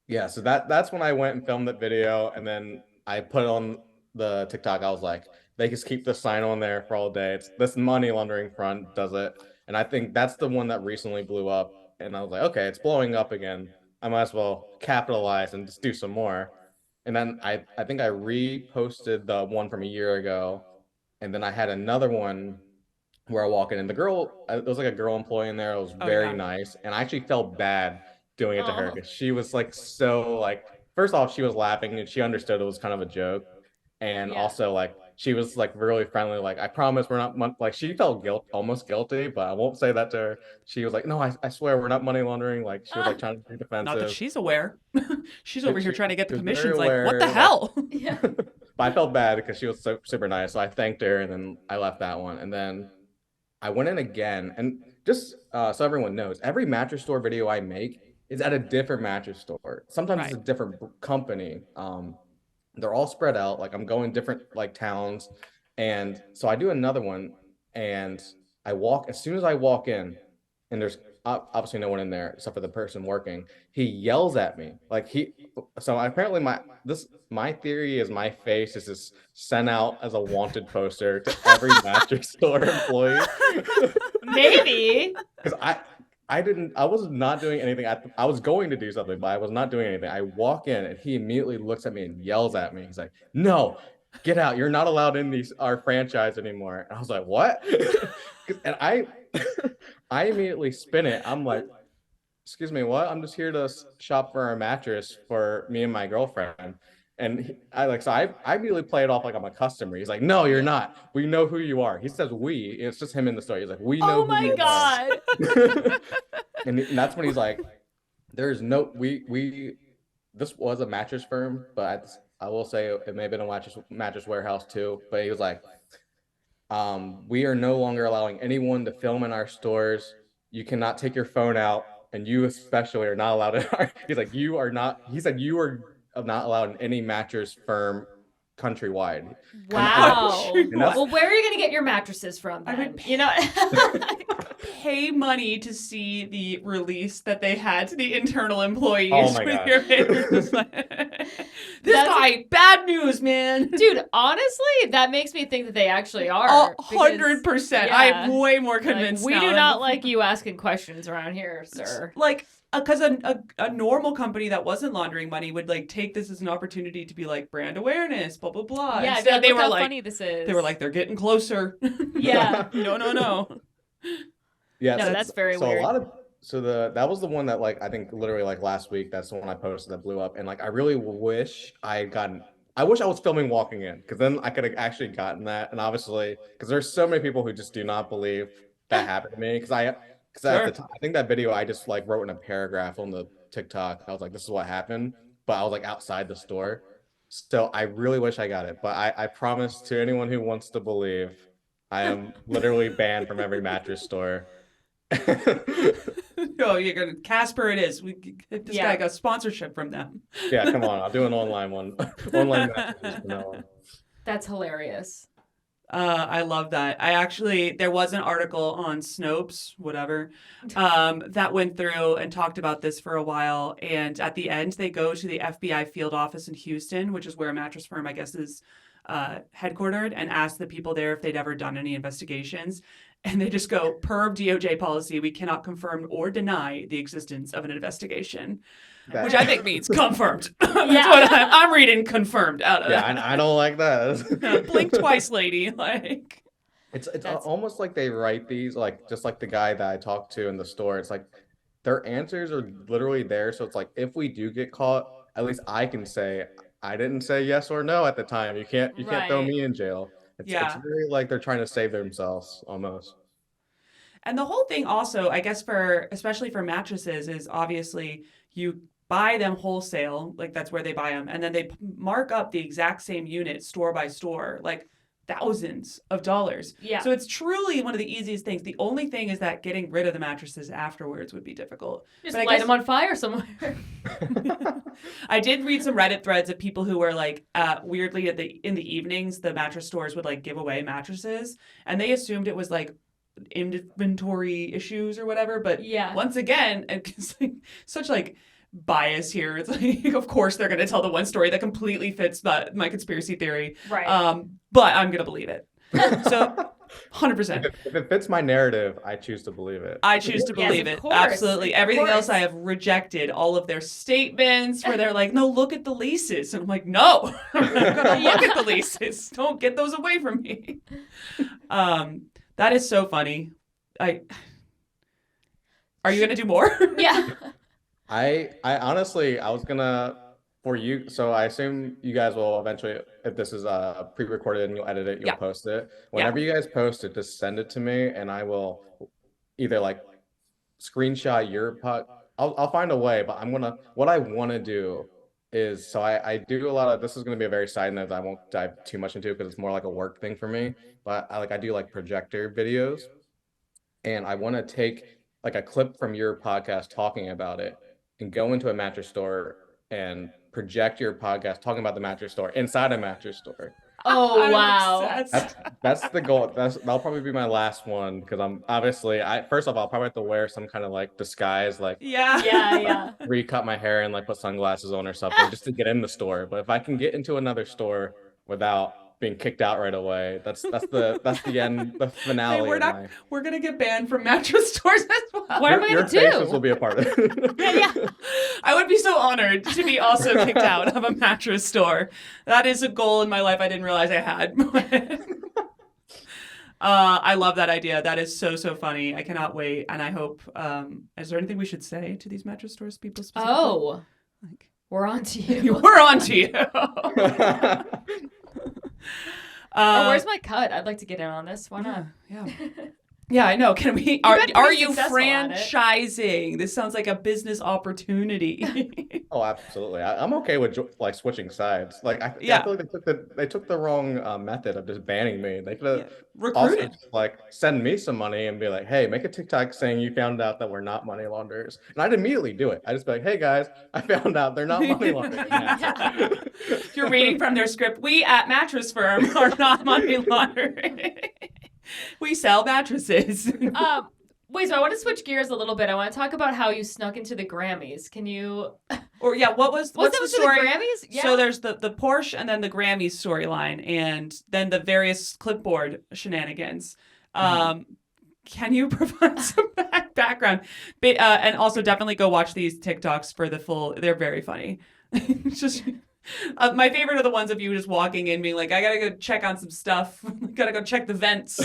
Yeah, so that's when I went and filmed that video, and then I put it on the TikTok. I was like, they just keep the sign on there for all day. It's this money laundering front does it, and I think that's the one that recently blew up. And I was like, okay, it's blowing up again. I might as well capitalize and just do some more. And then I think I reposted the one from a year ago, and then I had another one where I walk in, and the girl, it was like a girl employee in there. It was very nice, and I actually felt bad doing it to her because she was like so like first off she was laughing and she understood it was kind of a joke, and also like she was like really friendly, like I promise we're not like she felt almost guilty, but I won't say that to her. She was like, no, I swear we're not money laundering. Like she was like trying to be defensive. Not that she's aware. She's over here trying to get the she was commissions. very Like, what the aware, hell? Yeah. But I felt bad because she was so super nice, so I thanked her, and then I left that one, and then I went in again, and just so everyone knows, every mattress store video I make is at a different mattress store. Sometimes it's a different company. They're all spread out. Like I'm going different like towns, and so I do another one, and as soon as I walk in, and there's obviously no one in there except for the person working. He yells at me so apparently my theory is my face is just sent out as a wanted poster to every mattress store employee. Maybe. Because I was not doing anything. I was going to do something, but I was not doing anything. I walk in and he immediately looks at me and yells at me. He's like, no, get out. You're not allowed in our franchise anymore. And I was like, what? And I immediately spin it. I'm like, excuse me, what? I'm just here to shop for a mattress for me and my girlfriend. And I immediately play it off like I'm a customer. He's like, no, you're not. We know who you are. He says we. It's just him in the store. He's like, we know who you are. And that's when he's like, there's no, this was a mattress firm, but I will say it may have been a mattress warehouse too. But he was like, we are no longer allowing anyone to film in our stores. You cannot take your phone out, and you especially are not allowed in he's like, you are not, he said you are not allowed in any mattress firm countrywide. Wow. Well, where are you going to get your mattresses from then? You know? pay money to see the release that they had to the internal employees. Oh my with God. your pictures just like, this guy, bad news, man. Dude, honestly, that makes me think that they actually are. 100%. yeah. I'm way more Like, convinced we now do than not before. like you asking questions around here, sir. Like, because a normal company that wasn't laundering money would like take this as an opportunity to be like brand awareness, blah blah blah. Yeah, Instead, they they were were how like, funny this is. they were like, they're getting closer. Yeah. No. Yeah, No, that's very so weird. a lot of that was the one that like I think literally like last week, that's the one I posted that blew up, and like I really wish I had gotten. I wish I was filming walking in, because then I could have actually gotten that. And obviously, because there's so many people who just do not believe that happened to me, because at the time, I think that video I just like wrote in a paragraph on the TikTok. I was like, this is what happened, but I was like outside the store. So I really wish I got it, but I promise to anyone who wants to believe, I am literally banned from every mattress store. No, you're gonna Casper. It is. This guy got sponsorship from them. Yeah, come on. I'll do an online one. Online mattresses from now on. That's hilarious. I love that. There was an article on Snopes, whatever, that went through and talked about this for a while. And at the end, they go to the FBI field office in Houston, which is where a mattress firm, I guess, is headquartered, and ask the people there if they'd ever done any investigations. And they just go, per DOJ policy, we cannot confirm or deny the existence of an investigation. Which I think means confirmed. That's what I'm reading confirmed out of that. Yeah, I don't like that. Blink twice, lady. Like, it's almost like they write these, like, just like the guy that I talked to in the store. It's like their answers are literally there. So it's like, if we do get caught, at least I can say, I didn't say yes or no at the time. You can't throw me in jail. It's very like they're trying to save themselves almost. And the whole thing also, I guess, especially for mattresses, is obviously you buy them wholesale, like that's where they buy them, and then they mark up the exact same unit store by store, like thousands of dollars. Yeah. So it's truly one of the easiest things. The only thing is that getting rid of the mattresses afterwards would be difficult. Just light them on fire somewhere. I did read some Reddit threads of people who were like, weirdly in the evenings, the mattress stores would like give away mattresses, and they assumed it was like inventory issues or whatever. But once again, it's like such like bias here. It's like, of course they're going to tell the one story that completely fits my conspiracy theory. Right. But I'm going to believe it. So 100%. If it fits my narrative, I choose to believe it. I choose to believe it. Course, Absolutely. Everything else I have rejected. All of their statements where they're like, no, look at the leases. And I'm like, no, I'm not going to look at the leases. Don't get those away from me. That is so funny. Are you going to do more? Yeah. I honestly, I was gonna, for you, so I assume you guys will eventually, if this is pre-recorded and you'll edit it, you'll post it. Whenever you guys post it, just send it to me, and I will either like screenshot your I'll find a way, but what I want to do is, so I do a lot of, this is going to be a very side note that I won't dive too much into because it's more like a work thing for me, but I do like projector videos, and I want to take like a clip from your podcast talking about it and go into a mattress store and project your podcast talking about the mattress store inside a mattress store. Oh, wow. That's the goal. That'll probably be my last one, because I'm obviously, first off, I'll probably have to wear some kind of like disguise, like recut my hair and like put sunglasses on or something just to get in the store. But if I can get into another store without being kicked out right away, that's the end, the finale. Hey, we're gonna get banned from mattress stores as well. What am I gonna do? Your faces will be a part of it. Yeah. I would be so honored to be also kicked out of a mattress store. That is a goal in my life I didn't realize I had. I love that idea. That is so funny. I cannot wait, and I hope. Is there anything we should say to these mattress stores people specifically? Oh, we're on to you. We're on to you. Where's my cut? I'd like to get in on this. Why not? Yeah, I know. Can we? Are you successful at it. franchising? This sounds like a business opportunity. Oh, absolutely. I'm okay with like switching sides. Like I feel like they took the wrong method of just banning me. They could have recruited, also, like, send me some money and be like, hey, make a TikTok saying you found out that we're not money launderers, and I'd immediately do it. I'd just be like, hey guys, I found out they're not money launderers. You're reading from their script. We at Mattress Firm are not money laundering. We sell mattresses. Wait, so I want to switch gears a little bit. I want to talk about how you snuck into the Grammys. Can you? Or yeah, what's that the for story? The Grammys? Yeah. So there's the Porsche and then the Grammys storyline, and then the various clipboard shenanigans. Can you provide some background? And also definitely go watch these TikToks for the full. They're very funny. It's just my favorite are the ones of you just walking in, being like, "I gotta go check on some stuff. Gotta go check the vents."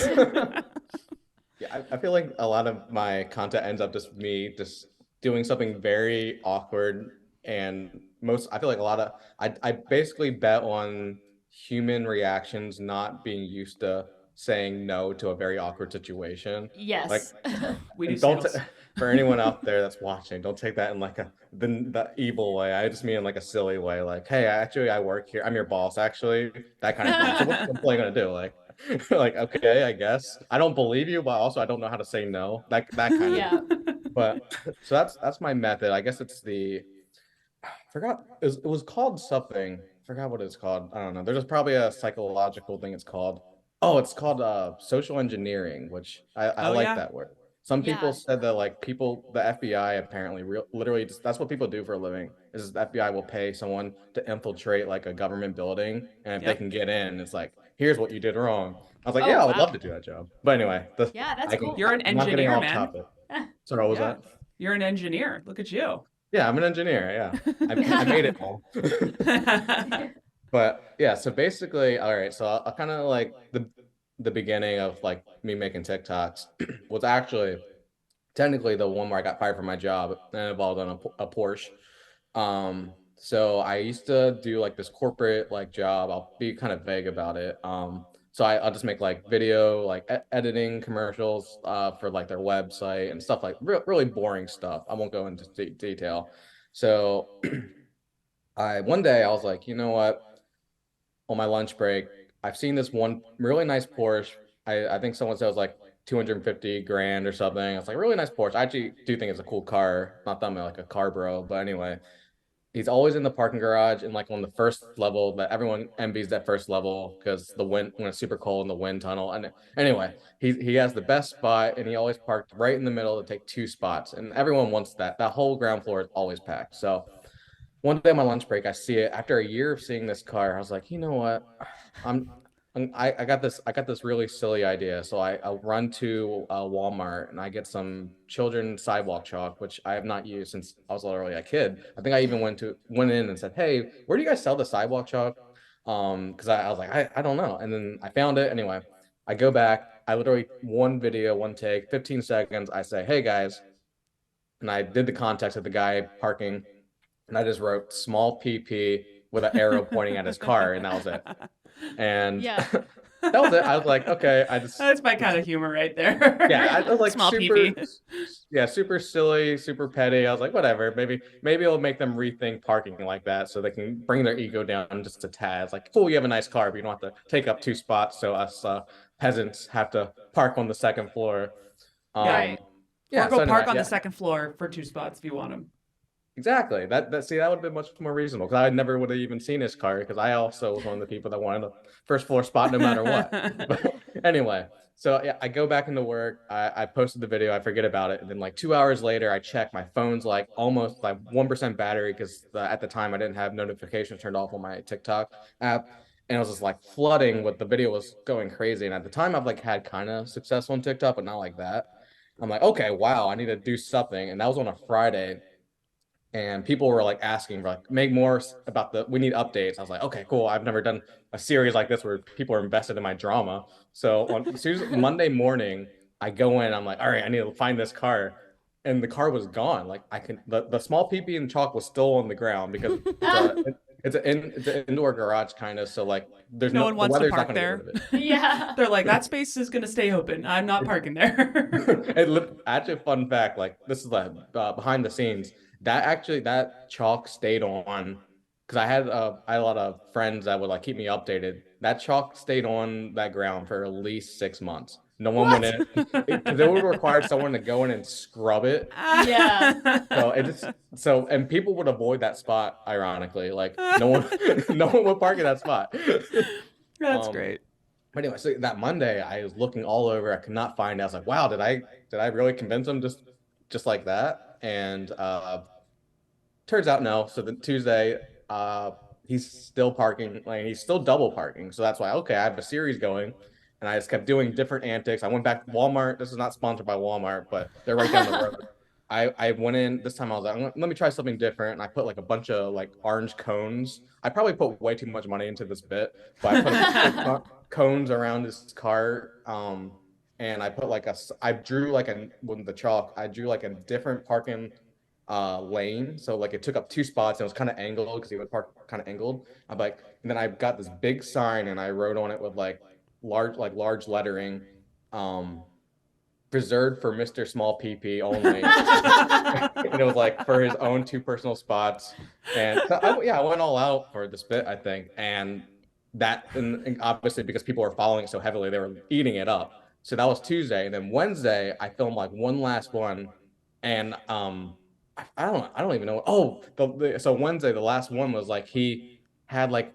Yeah, I feel like a lot of my content ends up just me just doing something very awkward, and I feel like a lot of I basically bet on human reactions not being used to saying no to a very awkward situation. Yes. Like, We do and don't sales. for anyone out there that's watching, don't take that in like the evil way. I just mean in like a silly way, like, hey, actually I work here. I'm your boss, actually. That kind of thing. So what's the employee gonna do? Like, like, okay, I guess. I don't believe you, but also I don't know how to say no. That kind of. Yeah. But so that's my method. I guess it's I forgot it was called something. I forgot what it's called. I don't know. There's probably a psychological thing it's called. Oh, it's called social engineering, which I Oh, like yeah. that word. Some Yeah. people said that like the FBI apparently literally just, that's what people do for a living. Is the FBI will pay someone to infiltrate like a government building, and if they Yep. can get in, it's like, here's what you did wrong. I was like, Oh, yeah, I would wow. love to do that job. But anyway, Yeah, that's cool. You're an I'm not getting engineer, off man. topic. Sorry, what was Yeah. that? You're an engineer. Look at you. Yeah, I'm an engineer. Yeah, I made it all. But yeah, so basically, all right. So I'll kind of like the beginning of like me making TikToks was actually technically the one where I got fired from my job and it involved on a Porsche. So I used to do like this corporate like job. I'll be kind of vague about it. So I'll just make like video, like editing commercials for like their website and stuff like really boring stuff. I won't go into detail. So one day I was like, you know what? On my lunch break, I've seen this one really nice Porsche. I think someone said it was like 250 grand or something. I was like, really nice Porsche. I actually do think it's a cool car. Not that I'm like a car bro, but anyway, he's always in the parking garage and like on the first level that everyone envies that first level because the wind when it's super cold in the wind tunnel. And anyway, he has the best spot and he always parked right in the middle to take two spots. And everyone wants that. That whole ground floor is always packed. So one day on my lunch break, I see it. After a year of seeing this car, I was like, you know what? I got this really silly idea. So I'll run to Walmart and I get some children's sidewalk chalk, which I have not used since I was literally a kid. I think I even went in and said, hey, where do you guys sell the sidewalk chalk? Because I was like, I don't know. And then I found it anyway. I go back. I literally one video, one take, 15 seconds. I say, hey guys, and I did the context of the guy parking. And I just wrote small PP with an arrow pointing at his car, and that was it. And Yeah. that was it. I was like, okay, That's my kind of humor right there. yeah, I was like Small super, PP. yeah, super silly, super petty. I was like, whatever, maybe it'll make them rethink parking like that, so they can bring their ego down just a tad. It's like, cool, you have a nice car, but you don't have to take up two spots, so us peasants have to park on the second floor. Right. Yeah, Or go so anyway, park on yeah. the second floor for two spots if you want them. Exactly. That would have been much more reasonable because I never would have even seen his car because I also was one of the people that wanted a first floor spot no matter what. But anyway, so yeah, I go back into work. I posted the video. I forget about it, and then like 2 hours later, I check my phone's like almost like 1% battery because at the time I didn't have notifications turned off on my TikTok app, and it was just like flooding with the video was going crazy. And at the time, I've like had kind of success on TikTok, but not like that. I'm like, okay, wow, I need to do something, and that was on a Friday. And people were like asking for like make more about we need updates. I was like, okay, cool. I've never done a series like this where people are invested in my drama. So on Monday morning, I go in, I'm like, all right, I need to find this car. And the car was gone. Like the small PP and chalk was still on the ground because it's an indoor garage kind of. So like there's No one wants to the weather's park not gonna there. get rid of it. Yeah. They're like, that space is going to stay open. I'm not parking there. Actually, fun fact, like this is like behind the scenes. That chalk stayed on because I had a lot of friends that would like keep me updated. That chalk stayed on that ground for at least 6 months. No one went in because it would require someone to go in and scrub it. Yeah. And people would avoid that spot. Ironically, like no one would park in that spot. That's great. But anyway, so that Monday I was looking all over. I could not find it. I was like, wow, did I really convince him just like that? And turns out no. So the Tuesday, uh, he's still parking, like he's still double parking. So that's why, okay, I have a series going. And I just kept doing different antics. I went back to Walmart. This is not sponsored by Walmart, but they're right down the road. I went in this time. I was like, let me try something different. And I put like a bunch of like orange cones. I probably put way too much money into this bit, but I put a bunch of cones around his car. And I put like I drew like a with the chalk. I drew like a different parking lane. So like it took up two spots and it was kind of angled because he would park kind of angled. I'm like, and then I got this big sign and I wrote on it with like large lettering, um, reserved for Mr. Small PP only. And it was like for his own two personal spots. And so I went all out for this bit, I think. And obviously because people were following it so heavily, they were eating it up. So that was Tuesday. And then Wednesday, I filmed like one last one. And I don't even know. Oh, so Wednesday, the last one was like he had like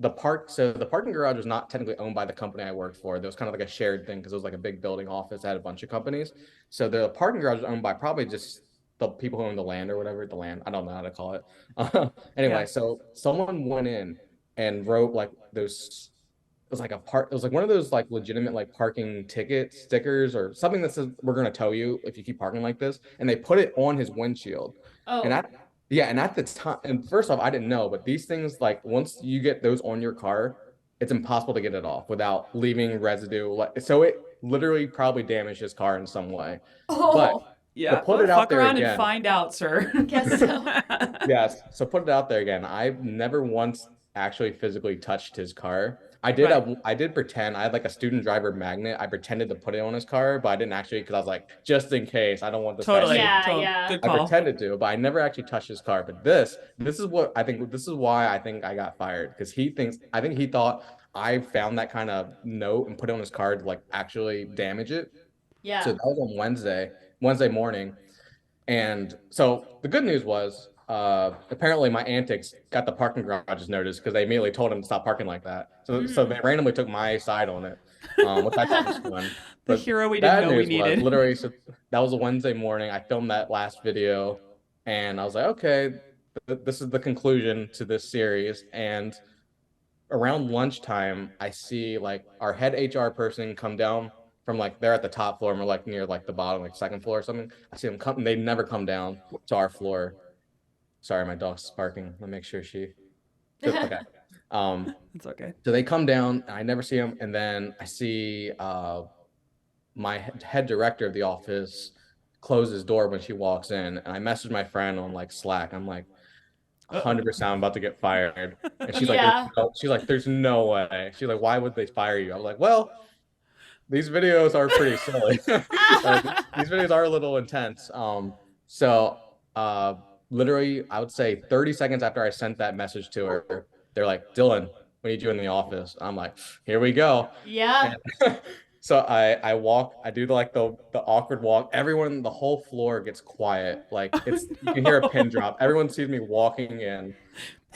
the parking garage was not technically owned by the company I worked for. There was kind of like a shared thing because it was like a big building office that had a bunch of companies. So the parking garage was owned by probably just the people who own the land or whatever, the land. I don't know how to call it. Anyway, Yeah. so someone went in and wrote like those it was like it was like one of those like legitimate like parking ticket stickers or something that says we're gonna tow you if you keep parking like this. And they put it on his windshield. And Oh. yeah, and at the time, and first off, I didn't know, but these things, like once you get those on your car, it's impossible to get it off without leaving residue. Like, so it literally probably damaged his car in some way. But Oh. Yeah. to put it out Fuck there around and again, find out, sir. Guess so. yes. So put it out there again. I've never once actually physically touched his car. Right. I did pretend I had like a student driver magnet. I pretended to put it on his car, but I didn't actually because I was like, just in case, I don't want this guy Totally. seeing Yeah, Totally. yeah. Good I call. pretended to, but I never actually touched his car. But this is what I think. This is why I think I got fired because I think he thought I found that kind of note and put it on his car to like actually damage it. Yeah. So that was on Wednesday morning. And so the good news was apparently my antics got the parking garages noticed because they immediately told him to stop parking like that. So they randomly took my side on it, which I thought was fun. The But hero we didn't bad know we news was needed. literally so that was a Wednesday morning. I filmed that last video and I was like, okay, this is the conclusion to this series. And around lunchtime, I see like our head HR person come down from like they're at the top floor and we're like near like the bottom, like second floor or something. I see them come, they never come down to our floor. Sorry, my dog's barking. Let me make sure she okay. It's okay. So they come down, and I never see them, and then I see my head director of the office close his door when she walks in, and I message my friend on like Slack. I'm like, 100% I'm about to get fired. And she's like, Yeah. she's like, there's no way. She's like, why would they fire you? I was like, well, these videos are pretty silly. These videos are a little intense. So literally, I would say 30 seconds after I sent that message to her, they're like, Dylan, we need you in the office. I'm like, here we go. Yeah. And so I walk, I do the awkward walk. Everyone, the whole floor gets quiet. Like you can hear a pin drop. Everyone sees me walking in.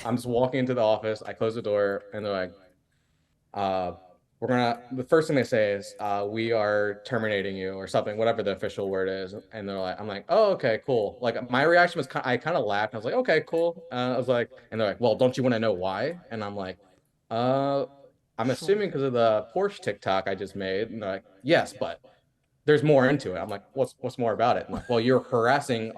I'm just walking into the office. I close the door and they're like, the first thing they say is, we are terminating you or something, whatever the official word is. And they're like, I'm like, oh, okay, cool. Like my reaction was, I kind of laughed. I was like, okay, cool. I was like, and they're like, well, don't you want to know why? And I'm like, uh, I'm assuming because of the Porsche TikTok I just made. And they're like, yes, but there's more into it. I'm like, what's more about it? I'm like, well, you're harassing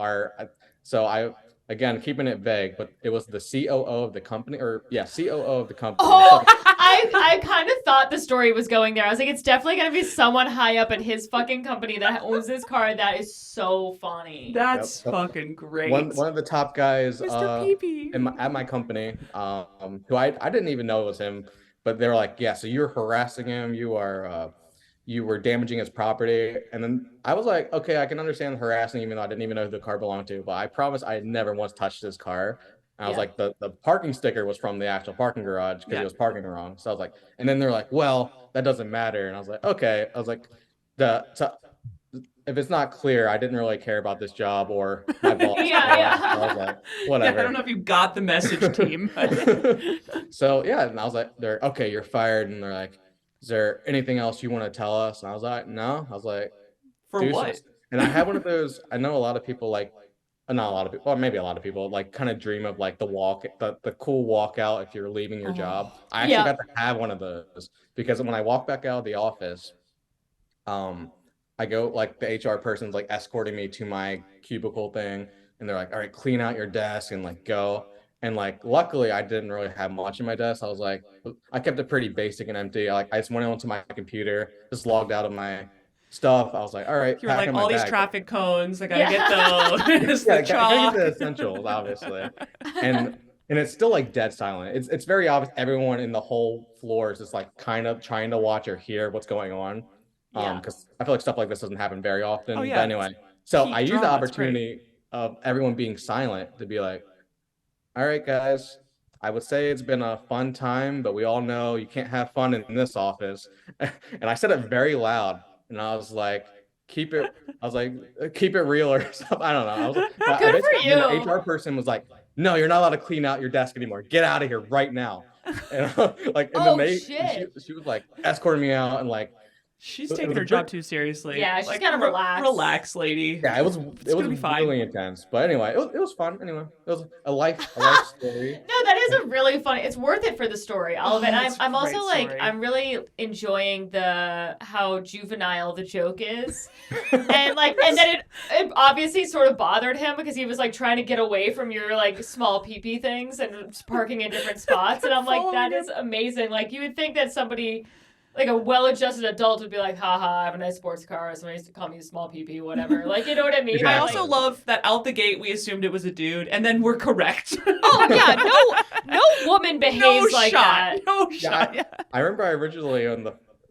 so I, again, keeping it vague, but it was the COO of the company COO of the company. Oh, I kind of thought the story was going there. I was like, it's definitely going to be someone high up at his fucking company that owns this car. That is so funny. That's Yep. fucking great. One of the top guys Mr. Peepee. at my company, who I didn't even know it was him, but they were like, yeah, so you're harassing him, you were damaging his property. And then I was like, okay, I can understand harassing, even though I didn't even know who the car belonged to, but I promise I had never once touched his car. And I was Yeah. like, the parking sticker was from the actual parking garage because Yeah. he was parking wrong. So I was like, and then they're like, well, that doesn't matter. And I was like, okay. I was like, if it's not clear, I didn't really care about this job or my boss. Yeah. I was like, Yeah, whatever. I don't know if you got the message, team. So yeah, and I was like, they're okay, you're fired, and they're like, is there anything else you want to tell us? And I was like, no. I was like, For what? deuces. And I had one of those. I know a lot of people like, not a lot of people, or maybe a lot of people like kind of dream of like the cool walkout if you're leaving your job. I actually got to have one of those because when I walk back out of the office, I go like the HR person's like escorting me to my cubicle thing, and they're like, all right, clean out your desk and like go. And like, luckily, I didn't really have much in my desk. I was like, I kept it pretty basic and empty. I just went onto my computer, just logged out of my stuff. I was like, all right, You were like, packing my all these bag. traffic cones, I gotta get those. Yeah, The gotta chalk. get the essentials, obviously. And it's still like dead silent. It's very obvious everyone in the whole floor is just like kind of trying to watch or hear what's going on. Because I feel like stuff like this doesn't happen very often. Oh, yeah. But anyway, so Peak I use the drama, it's great. opportunity of everyone being silent to be like, all right, guys, I would say it's been a fun time, but we all know you can't have fun in this office. And I said it very loud, and I was like, keep it real or something. I don't know. I was like, Good for you. The HR person was like, no, you're not allowed to clean out your desk anymore. Get out of here right now. And like, and Oh, the maid, shit. she was like escorting me out and like, She's It taking was her a job bit- too seriously. Yeah, she's gotta relax. Relax, lady. yeah, it was gonna be fine. really intense. But anyway, it was fun. Anyway, it was a life story. No, that is a really funny. It's worth it for the story, all of it. It's a I'm also great like, story. I'm really enjoying how juvenile the joke is, and like, and then it obviously sort of bothered him because he was like trying to get away from your like small pee things and parking in different spots, and I'm like, that is amazing. Like, you would think that somebody, like a well-adjusted adult, would be like, haha, I have a nice sports car, somebody used to call me a small pee, whatever. Like, you know what I mean? Exactly. I Like, also love that out the gate we assumed it was a dude, and then we're correct. oh yeah, no woman behaves no like shot. that. No shot. Yeah. I remember I originally on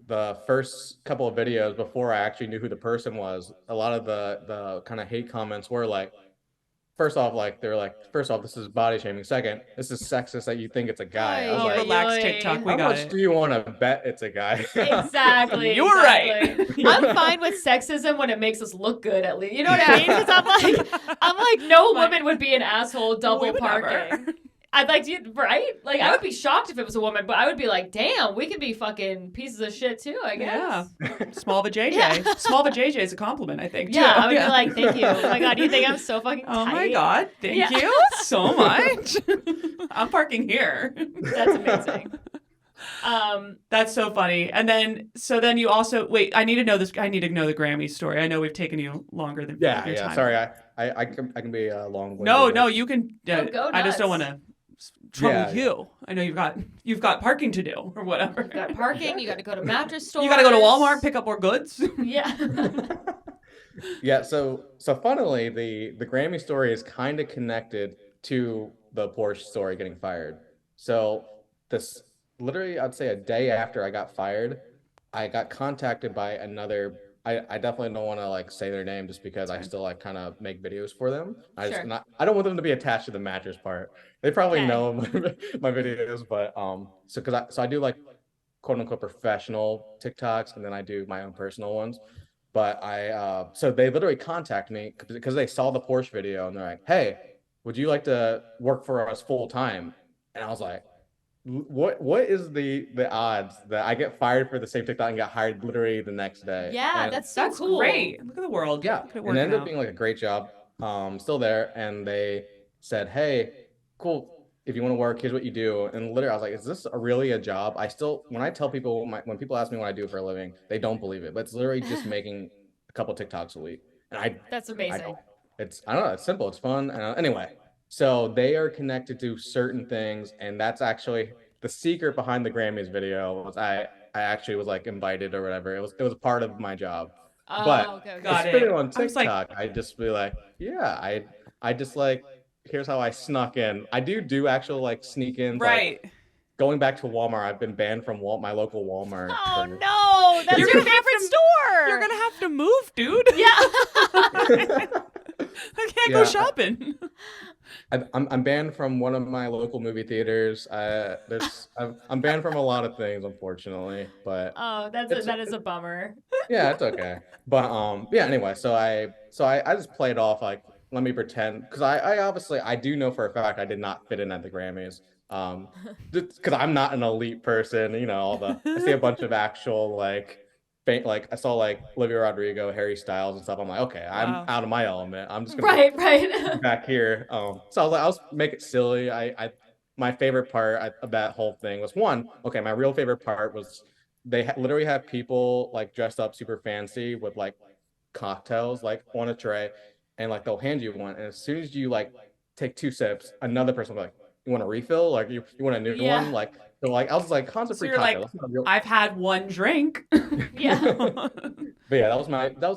the first couple of videos before I actually knew who the person was, a lot of the kind of hate comments were like, first off, this is body shaming. Second, this is sexist that you think it's a guy. I was Oh, like, relax, Oy. TikTok. We how got much it. do you want to bet it's a guy? Exactly. You were right. exactly. I'm fine with sexism when it makes us look good, at least. You know what I mean? Because I'm like, no woman would be an asshole double We would never. parking. I'd like to, right? Like, I would be shocked if it was a woman, but I would be like, damn, we could be fucking pieces of shit too, I guess. Yeah. Small of a JJ. Yeah. Small of a JJ is a compliment, I think. Yeah, too. I would be like, thank you. Oh my god, you think I'm so fucking Oh tight? my god, thank Yeah. you so much. I'm parking here. That's amazing. That's so funny. And then you also wait. I need to know this. I need to know the Grammy story. I know we've taken you longer than yeah, your yeah. time. Sorry, I can be long. No, you can. No, go I just don't want nuts. to trouble Yeah. you. I know you've got parking to do or whatever. You got parking, you got to go to mattress stores. You got to go to Walmart, pick up more goods. Yeah. Yeah, so funnily, the Grammy story is kind of connected to the Porsche story getting fired. So this literally, I'd say a day after I got fired, I got contacted by another. I definitely don't want to like say their name just because I still like kind of make videos for them. I don't want them to be attached to the mattress part. They probably Okay. know my videos, but so I do like quote unquote professional TikToks, and then I do my own personal ones. But so they literally contact me because they saw the Porsche video and they're like, hey, would you like to work for us full time? And I was like, what is the odds that I get fired for the same TikTok and got hired literally the next day? Yeah, And that's so That's cool. great. Look at the world. yeah, Look at it and it working ended up out. being like a great job. Still there, and they said, hey, cool. If you want to work, here's what you do. And literally, I was like, is this really a job? When I tell people, when people ask me what I do for a living, they don't believe it. But it's literally just making a couple TikToks a week. And That's I amazing. don't, I don't know, it's simple, it's fun. Anyway, so they are connected to certain things, and that's actually the secret behind the Grammys video. Was I actually was like invited or whatever. It was a part of my job. Oh, But okay. Got spin it. on I was like- TikTok, I'd just be like, yeah, I just like, here's how I snuck in. I do actual like sneak in. Right. Like, going back to Walmart, I've been banned from my local Walmart. Oh for- no, that's You're your gonna have favorite to- store. You're gonna have to move, dude. Yeah. I can't go Yeah. shopping. I'm banned from one of my local movie theaters. I'm banned from a lot of things, unfortunately, but Oh, it's that is a bummer. yeah, it's okay. But yeah, anyway, so I just played off like, let me pretend, because I obviously I do know for a fact I did not fit in at the Grammys. Because I'm not an elite person, all I see a bunch of actual like like I saw like Olivia Rodrigo, Harry Styles and stuff. I'm like, okay, I'm Wow. out of my element. I'm just gonna Right. back here. So I was like, I'll make it silly. My favorite part of that whole thing was one. Okay, my real favorite part was literally have people like dressed up super fancy with like cocktails like on a tray, and like they'll hand you one, and as soon as you like take two sips, another person will be like, "You want a refill? Like you want a new one?" Yeah. Like so, like I was like, "Concept So free you're like, cocktail." That's not real. I've had one drink. Yeah. But yeah, that was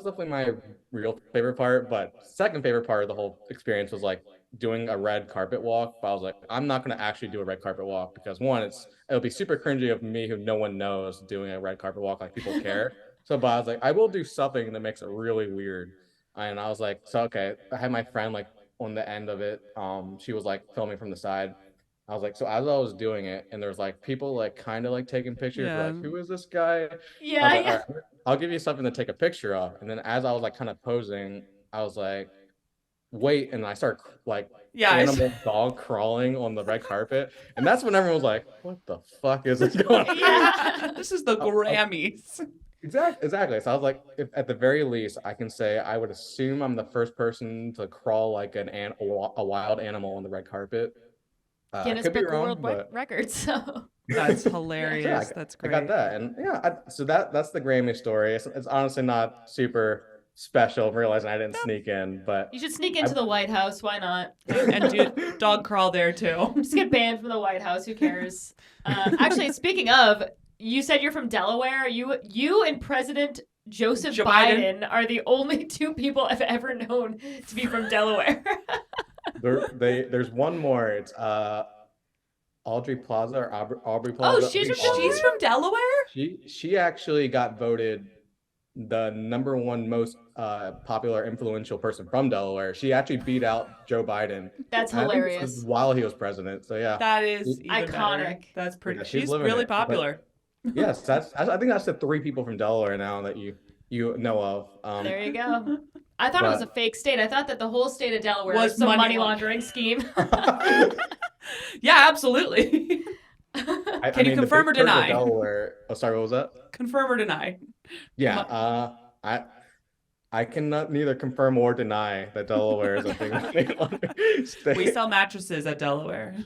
definitely my real favorite part. But second favorite part of the whole experience was like doing a red carpet walk. But I was like, I'm not gonna actually do a red carpet walk because one, it'll be super cringy of me who no one knows doing a red carpet walk, like people care. So but I was like, I will do something that makes it really weird. And I was like, so okay. I had my friend like on the end of it. She was like filming from the side. I was like, so as I was doing it, and there's like people like kind of like taking pictures, Yeah. like, who is this guy? I was Yeah, like, all yeah. right, I'll give you something to take a picture of. And then as I was like kind of posing, I was like, wait, and I start like Yeah. animal dog crawling on the red carpet, and that's when everyone was like, what the fuck is this going on? Yeah. This is the Grammys. Exactly. So I was like, if at the very least, I can say I would assume I'm the first person to crawl like a wild animal on the red carpet. I Guinness could be Book of wrong, World but Records. So That's yeah, hilarious. That's I great. got that, and yeah, so that's the Grammy story. It's honestly not super special, realizing I didn't sneak in, but you should sneak I, into the White House. Why not? And do dog crawl there too. Just get banned from the White House. Who cares? Actually, speaking of, you said you're from Delaware. You and President Joseph Joe Biden are the only two people I've ever known to be from Delaware. there's one more. It's Audrey Plaza or Aubrey Oh, Plaza. she's from She's from Delaware? She actually got voted the number one most popular influential person from Delaware. She actually beat out Joe Biden. That's And I think this hilarious. was while he was president. So yeah, That is even Iconic. better. That's pretty. Yeah, she's she's living really it, but- popular. yes, I think that's the three people from Delaware now that you know of. There you go. I thought it was a fake state. I thought that the whole state of Delaware Was was some money money laundering scheme. Yeah, absolutely. Can you confirm or deny? Delaware. Oh, sorry, what was that? Confirm or deny? Yeah, I cannot neither confirm or deny that Delaware is a big money laundering state. We sell mattresses at Delaware.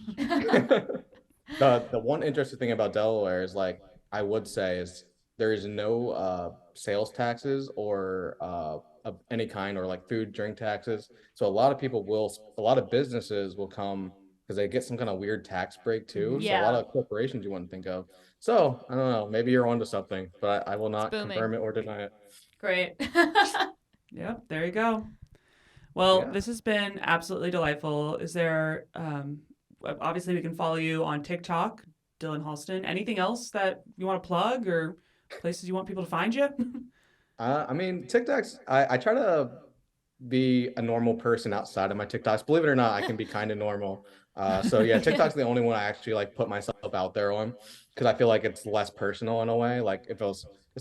The one interesting thing about Delaware is like I would say is there is no sales taxes or of any kind, or like food drink taxes. So a lot of businesses will come because they get some kind of weird tax break too. So a lot Yeah. of corporations you wouldn't think of. So I don't know, maybe you're onto something, but I will not booming. confirm it or deny it. Great. Yep, there you go. Well, Yeah. this has been absolutely delightful. Is there, obviously, we can follow you on TikTok, Dylan Holston. Anything else that you want to plug or places you want people to find you? I mean, TikToks, I try to be a normal person outside of my TikToks. Believe it or not, I can be kind of normal. So yeah, TikTok's the only one I actually like put myself out there on because I feel like it's less personal in a way. Like it's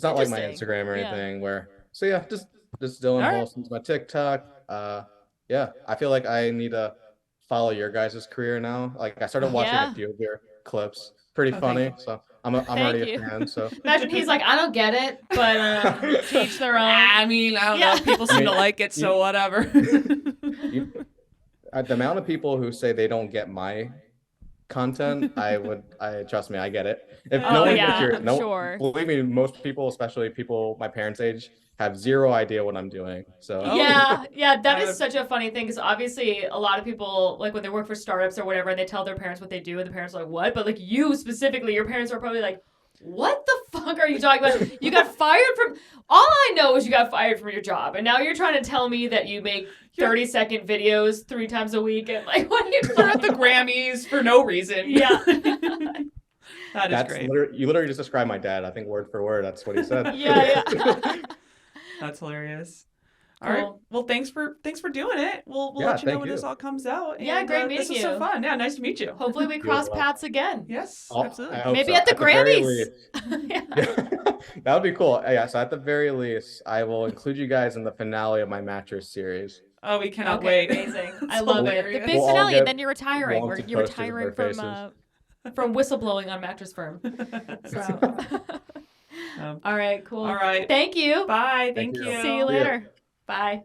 not like my Interesting. Instagram or Yeah. anything where, so yeah, just Dylan All right. Holston's my TikTok. Yeah, I feel like I need to follow your guys' career now. Like I started watching Yeah. a few of your clips. Pretty Oh, thank funny. you. So I'm already you. a fan. So Imagine he's like, I don't get it, but to each their own. I mean, I don't Yeah. know. People seem to like it, so whatever. the amount of people who say they don't get my content, I trust me, I get it. If Oh, no one yeah, gets your, I'm no, sure. believe me, most people, especially people my parents' age, have zero idea what I'm doing. So Oh. Yeah, that I is would- such a funny thing because obviously a lot of people, like when they work for startups or whatever, and they tell their parents what they do, and the parents are like, what? But like you specifically, your parents are probably like, what the fuck are you talking about? You got fired from, all I know is you got fired from your job, and now you're trying to tell me that you make 30-second videos 3 times a week, and like, what are you They're at the Grammys for no reason. Yeah. That is that's great. you literally just described my dad. I think word for word, that's what he said. Yeah. That's hilarious. Cool. All right. Well, thanks for doing it. We'll Yeah, let you know thank when this you. all comes out. Yeah, and, great This meeting was so you. fun. Yeah, nice to meet you. Hopefully we You as cross well. paths again. Yes, I absolutely. hope Maybe so. at the very Grammys. least. Yeah. That would be cool. Yeah, so at the very least, I will include you guys in the finale of my Mattress series. Oh, we cannot Okay, wait. amazing. I It's love it. The hilarious. big We'll all finale, get and then you're retiring. wanted You're posters of retiring our from whistleblowing on Mattress Firm. So. All right, cool. All right. Thank you. Bye. Thank Thank you. you. See you later. Bye.